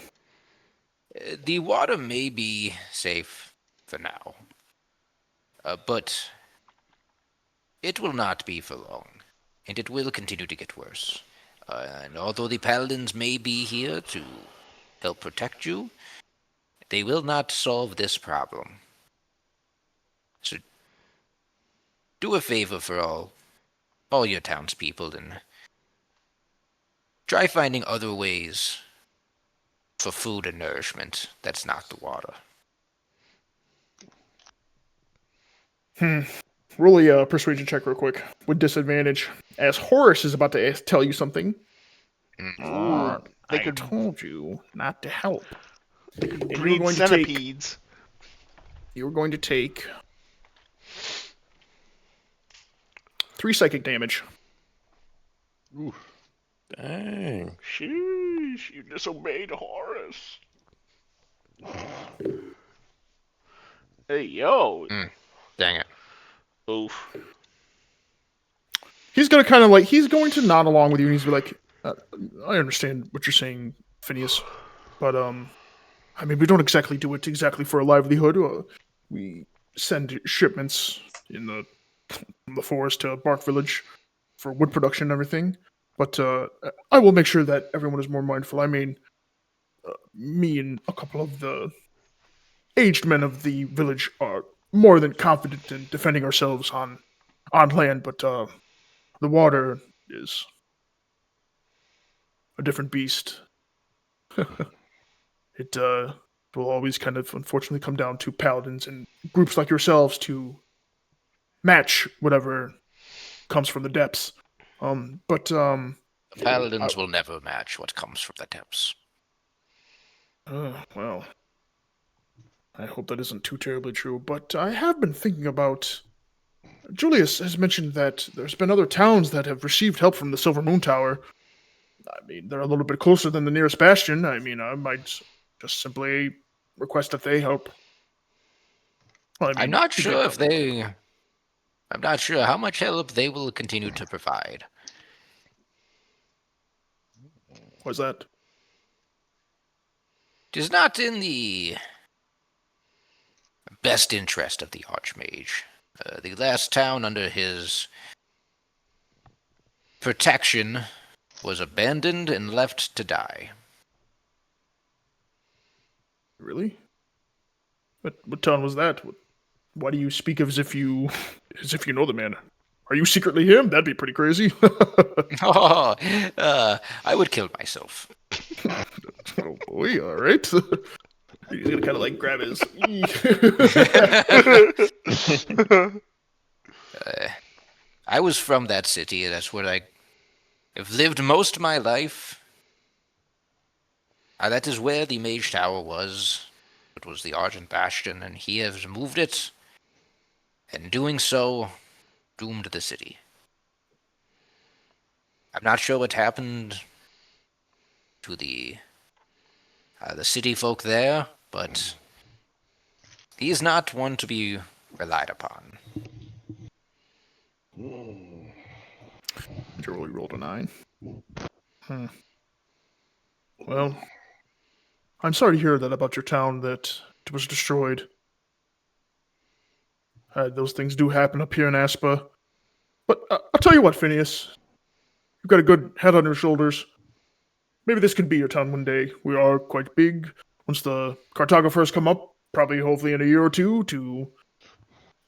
The water may be safe for now, but it will not be for long, and it will continue to get worse. And although the paladins may be here to help protect you, they will not solve this problem. So do a favor for all your townspeople and try finding other ways for food and nourishment that's not the water. Roll a persuasion check real quick with disadvantage, as Horace is about to tell you something. Ooh, they I could told you not to help. And you were breed going to take. centipedes. You were going to take 3 psychic damage. Oof. Dang. Sheesh, you disobeyed Horus. Hey, yo. Dang it. Oof. He's gonna kind of like he's going to nod along with you, and he's like, "I understand what you're saying, Phineas, but I mean, we don't exactly do it exactly for a livelihood. We send shipments in the forest to Bark Village for wood production and everything. But I will make sure that everyone is more mindful. I mean, me and a couple of the aged men of the village are more than confident in defending ourselves on land, but the water is a different beast. It will always kind of unfortunately come down to paladins and groups like yourselves to match whatever comes from the depths. But The paladins will never match what comes from the depths. well, I hope that isn't too terribly true. But I have been thinking about. Julius has mentioned that there's been other towns that have received help from the Silver Moon Tower. I mean, they're a little bit closer than the nearest bastion. I mean, I might just simply request that they help. Well, I mean, I'm not you can't sure if tell me. I'm not sure how much help they will continue to provide. What's that? It is not in the best interest of the Archmage. The last town under his protection was abandoned and left to die. Really? What town was that? Why do you speak as if you know the man? Are you secretly him? That'd be pretty crazy. Oh, I would kill myself. Oh boy, all right. He's gonna kind of like grab his. I was from that city. That's where I have lived most of my life. That is where the Mage Tower was. It was the Argent Bastion, and he has moved it, and doing so, doomed the city. I'm not sure what happened to the city folk there, but he is not one to be relied upon. Jolie rolled a 9. Well, I'm sorry to hear that about your town that it was destroyed. Those things do happen up here in Aspa. But I'll tell you what, Phineas. You've got a good head on your shoulders. Maybe this could be your town one day. We are quite big. Once the cartographers come up, probably hopefully in a year or two, to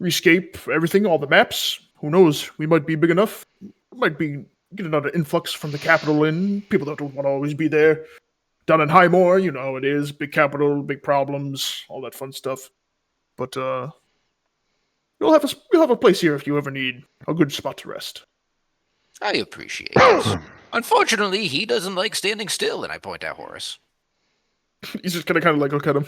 rescape everything, all the maps. Who knows? We might be big enough. Might be get another influx from the capital in. People that don't want to always be there. Down in Highmore, you know how it is. Big capital, big problems, all that fun stuff. But you'll have a place here if you ever need a good spot to rest. I appreciate it. Unfortunately, he doesn't like standing still, and I point at Horace. He's just gonna kind of like look at him.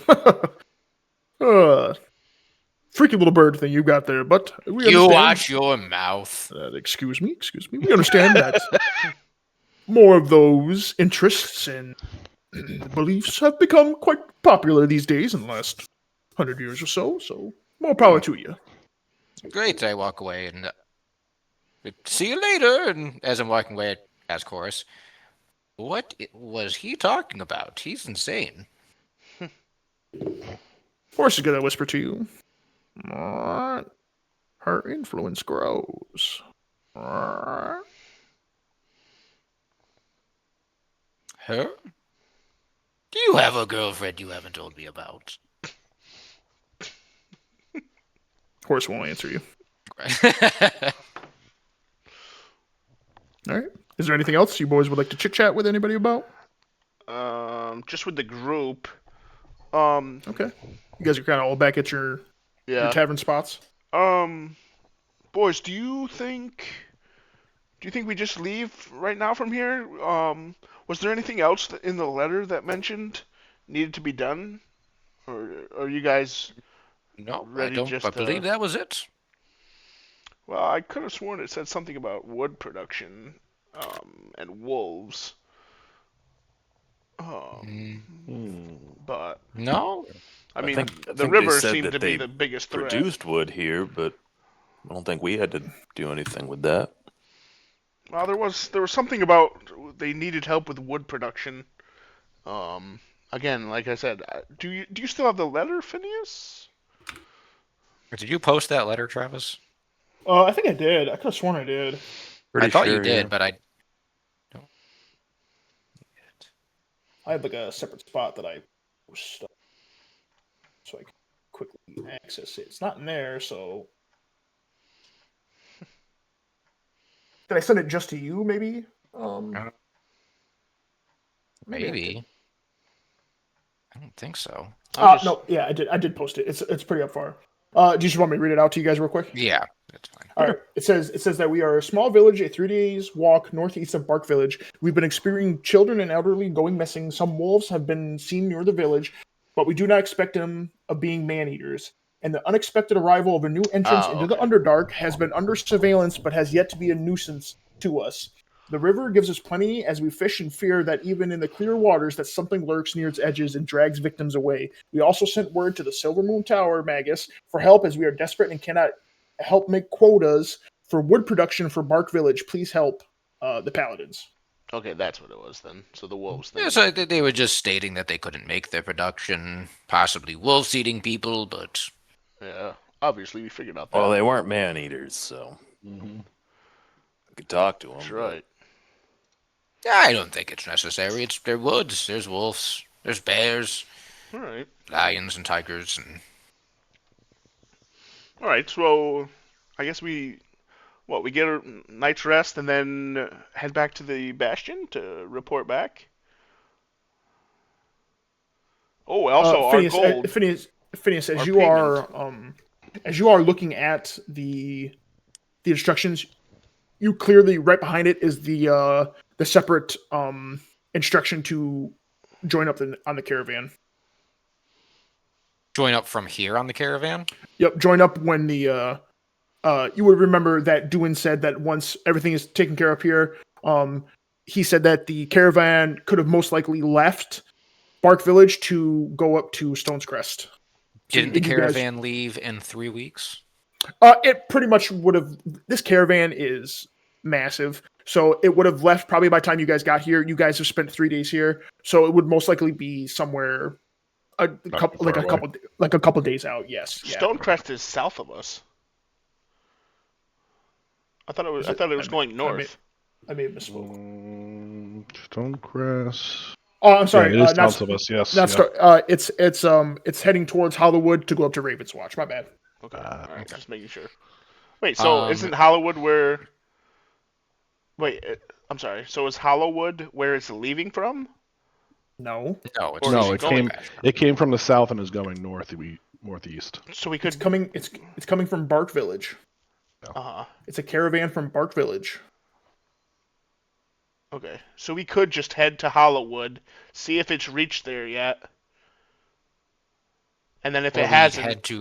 Freaky little bird thing you got there, but we You understand. watch your mouth. Excuse me. We understand that more of those interests and beliefs have become quite popular these days in the last 100 years or so. So more power to you. Great, I walk away and see you later. And as I'm walking away, I ask Horace, what was he talking about? He's insane. Horse is gonna whisper to you. Her influence grows. Her? Do you have a girlfriend you haven't told me about? Horse won't answer you. All right. Is there anything else you boys would like to chit chat with anybody about? Just with the group. Okay. You guys are kind of all back at your tavern spots. Boys, do you think we just leave right now from here? Was there anything else in the letter that mentioned needed to be done, or are you guys No, ready? I don't. Just I believe that was it. Well, I could have sworn it said something about wood production, and wolves. But No. I mean, I the think river they said seemed that to be they the biggest threat. produced wood here, but I don't think we had to do anything with that. Well, there was something about they needed help with wood production. Again, like I said, do you still have the letter, Phineas? Did you post that letter, Travis? I think I did. I could have sworn I did. I thought you sure, did, yeah. but I don't. I had like a separate spot that I post so I can quickly access it. It's not in there, so. Did I send it just to you, maybe? Maybe. I don't think so. No, yeah, I did. I did post it. It's pretty up far. Do you just want me to read it out to you guys real quick? Yeah, that's fine. All right. It says that we are a small village, a 3 days walk northeast of Bark Village. We've been experiencing children and elderly going missing. Some wolves have been seen near the village, but we do not expect them of being man-eaters. And the unexpected arrival of a new entrance into the Underdark has been under surveillance, but has yet to be a nuisance to us. The river gives us plenty as we fish and fear that even in the clear waters that something lurks near its edges and drags victims away. We also sent word to the Silver Moon Tower, Magus, for help as we are desperate and cannot help make quotas for wood production for Bark Village. Please help the Paladins. Okay, that's what it was then. So the wolves thing. Yeah, so they were just stating that they couldn't make their production, possibly wolves eating people, but Yeah, obviously we figured out that. Well, they weren't man eaters, so Mm-hmm. we could talk to them. That's right. I don't think it's necessary. They're woods. There's wolves. There's bears, All right. lions, and tigers, and All right. So I guess we What, we get a night's rest and then head back to the Bastion to report back? Oh, also our Phineas, gold, Phineas, our payment. as you are looking at the instructions, you clearly right behind it is the separate instruction to join up on the caravan. Join up from here on the caravan. Yep, join up when the you would remember that Duin said that once everything is taken care of here, he said that the caravan could have most likely left Bark Village to go up to Stone's Crest. Didn't the you guys- caravan leave in 3 weeks? It pretty much would have. This caravan is massive, so it would have left probably by the time you guys got here. You guys have spent 3 days here, so it would most likely be somewhere a couple, far away. like a couple days out. Yes, yeah. Stonecrest is south of us. I thought it was going north. I may have misspoke. Stonecrest. Oh, I'm sorry. Yeah, it is not south of us. Yes. Not yeah. it's heading towards Hollywood to go up to Ravens Watch. My bad. Okay, all right, just making sure. Wait, so isn't Hollywood where? Wait, I'm sorry. So is Hollywood where it's leaving from? No, No, it's Or No, is it going came. It came from the south and is going northeast. So we could. it's coming from Bark Village. Uh-huh. It's a caravan from Bark Village. Okay, so we could just head to Hollywood, see if it's reached there yet, and then if or it hasn't,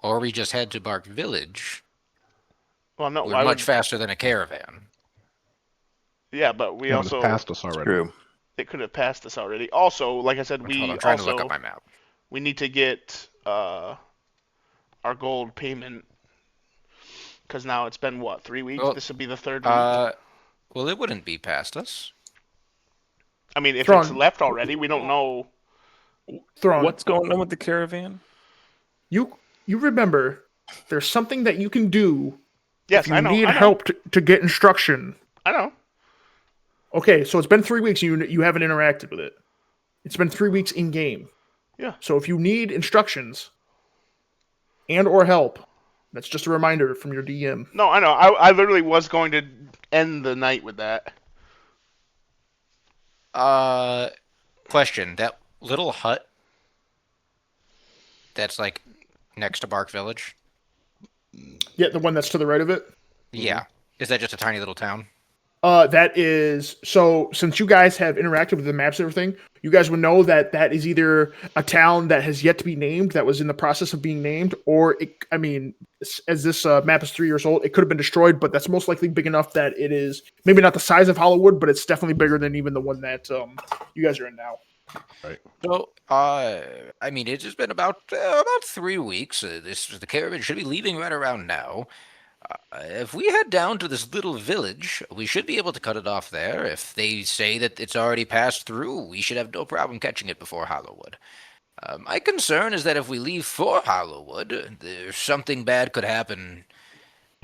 or we just head to Bark Village. well, no, We're why much would? faster than a caravan. Yeah, but we Yeah, it's also passed us already. True. it could have passed us already. Also, like I said, Hold we on, I'm trying to look also up my map. we need to get our gold payment because now it's been what 3 weeks. Well, This would be the third week. Well, it wouldn't be past us. I mean, if Thrawn. it's left already, we don't know. Thrawn, What's going on with the caravan? you remember there's something that you can do Yes, if you I know. need I know. help to get instruction. I know. Okay, so it's been 3 weeks and you haven't interacted with it. It's been 3 weeks in game. Yeah. So if you need instructions and or help, that's just a reminder from your DM. No, I know. I literally was going to end the night with that. Question: that little hut that's like next to Bark Village. Yeah, the one that's to the right of it. Yeah, is that just a tiny little town? That is so. Since you guys have interacted with the maps and everything, you guys would know that that is either a town that has yet to be named, that was in the process of being named, or as this map is 3 years old, it could have been destroyed. But that's most likely big enough that it is maybe not the size of Hollywood, but it's definitely bigger than even the one that you guys are in now. So, I mean, it's just been about 3 weeks. The caravan should be leaving right around now. If we head down to this little village, we should be able to cut it off there. If they say that it's already passed through, we should have no problem catching it before Hollowwood. My concern is that if we leave for Hollowwood, there's something bad could happen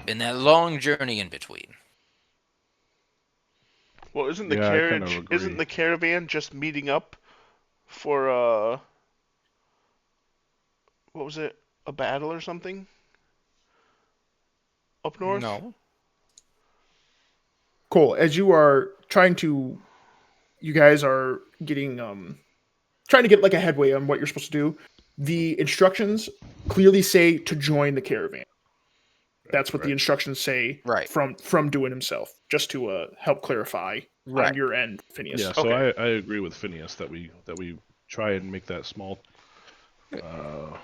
in that long journey in between. Well, isn't the Yeah, I kinda carriage? agree. Isn't the caravan just meeting up for what was it? A battle or something? Up north? No. Cool. As you are you guys are getting trying to get like a headway on what you're supposed to do. The instructions clearly say to join the caravan. That's what the instructions say Right. from Duin himself, just to help clarify on your end, Phineas. Yeah, so Okay. I agree with Phineas that we try and make that small travel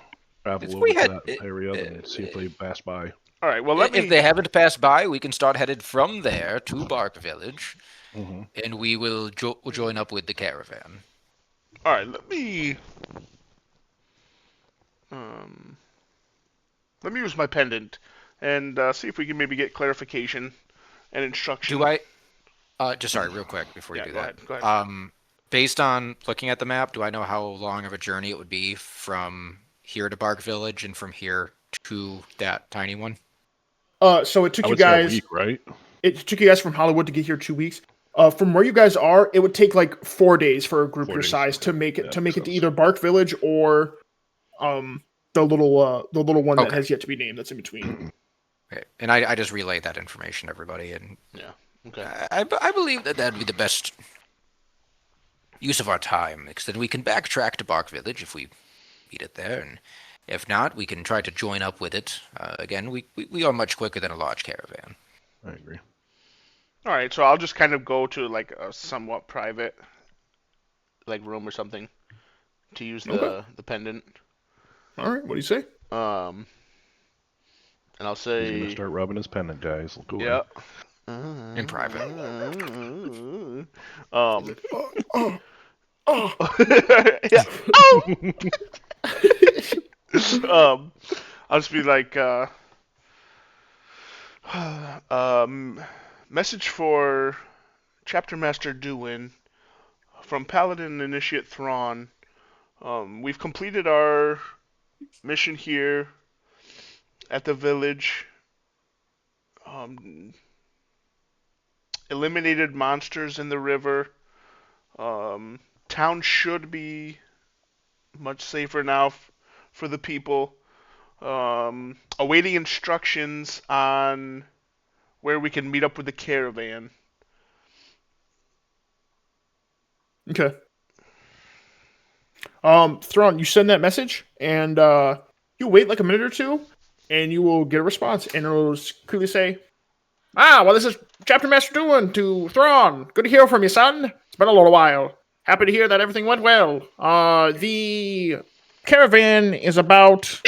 If over we to had- that area and see if they pass by. All right. Well, let me. If they haven't passed by, we can start headed from there to Bark Village, Mm-hmm. and we will join up with the caravan. All right. Let me use my pendant and see if we can maybe get clarification and instruction. Do I? Just sorry, real quick before you do go that. ahead. Go ahead. Based on looking at the map, do I know how long of a journey it would be from here to Bark Village and from here to that tiny one? So it took I you would say a guys. week, right? It took you guys from Hollywood to get here 2 weeks. From where you guys are, it would take like 4 days for a group 4 your days, size to okay. make it Yeah, to make it to makes either Bark Village or the little one that Okay. has yet to be named that's in between. Okay. And I just relayed that information to everybody, and Yeah. Okay. I believe that that'd be the best use of our time, because then we can backtrack to Bark Village if we meet it there, and if not, we can try to join up with it. Again, we are much quicker than a large caravan. I agree. All right. So I'll just kind of go to like a somewhat private, like room or something, to use the pendant. All right, what do you say? And I'll He's gonna say, start rubbing his pendant, guys. Look away. yeah. In private. He's like, Yeah. Oh! I'll just be like, message for Chapter Master Duwin from Paladin Initiate Thrawn. We've completed our mission here at the village. Eliminated monsters in the river. Town should be much safer now for the people. Awaiting instructions on where we can meet up with the caravan. okay. Thrawn, you send that message, and you wait like a minute or two, and you will get a response, and it'll clearly say, well, this is Chapter Master Doan to Thrawn. Good to hear from you, son. It's been a little while. Happy to hear that everything went well. The caravan is about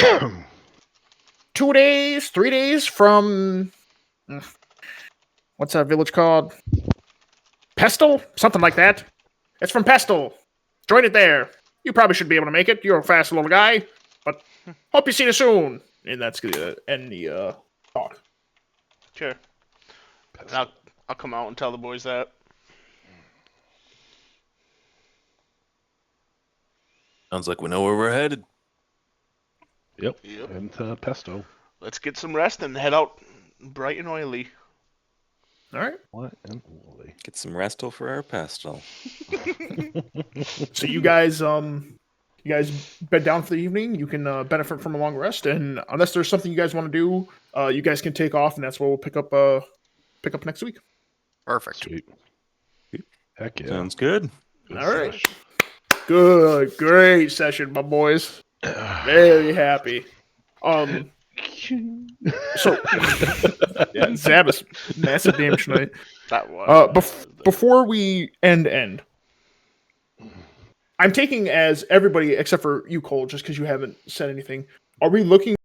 2 days, 3 days from... What's that village called? Pestle? Something like that. It's from Pestle. Join it there. You probably should be able to make it. You're a fast little guy. But hope you see you soon. And that's gonna end the talk. Sure. And I'll come out and tell the boys that. Sounds like we know where we're headed. Yep. Yep. And pesto. Let's get some rest and head out bright and oily. All right. What an oily. Get some resto for our pestle. So you guys bed down for the evening. You can benefit from a long rest, and unless there's something you guys want to do, you guys can take off, and that's where we'll pick up next week. Perfect. Sweet. Heck yeah. Sounds good. All right. Good, great session, my boys. Very happy. So yeah, Zabas, massive damage tonight. That was. Before we end, I'm taking as everybody except for you, Cole, just because you haven't said anything. Are we looking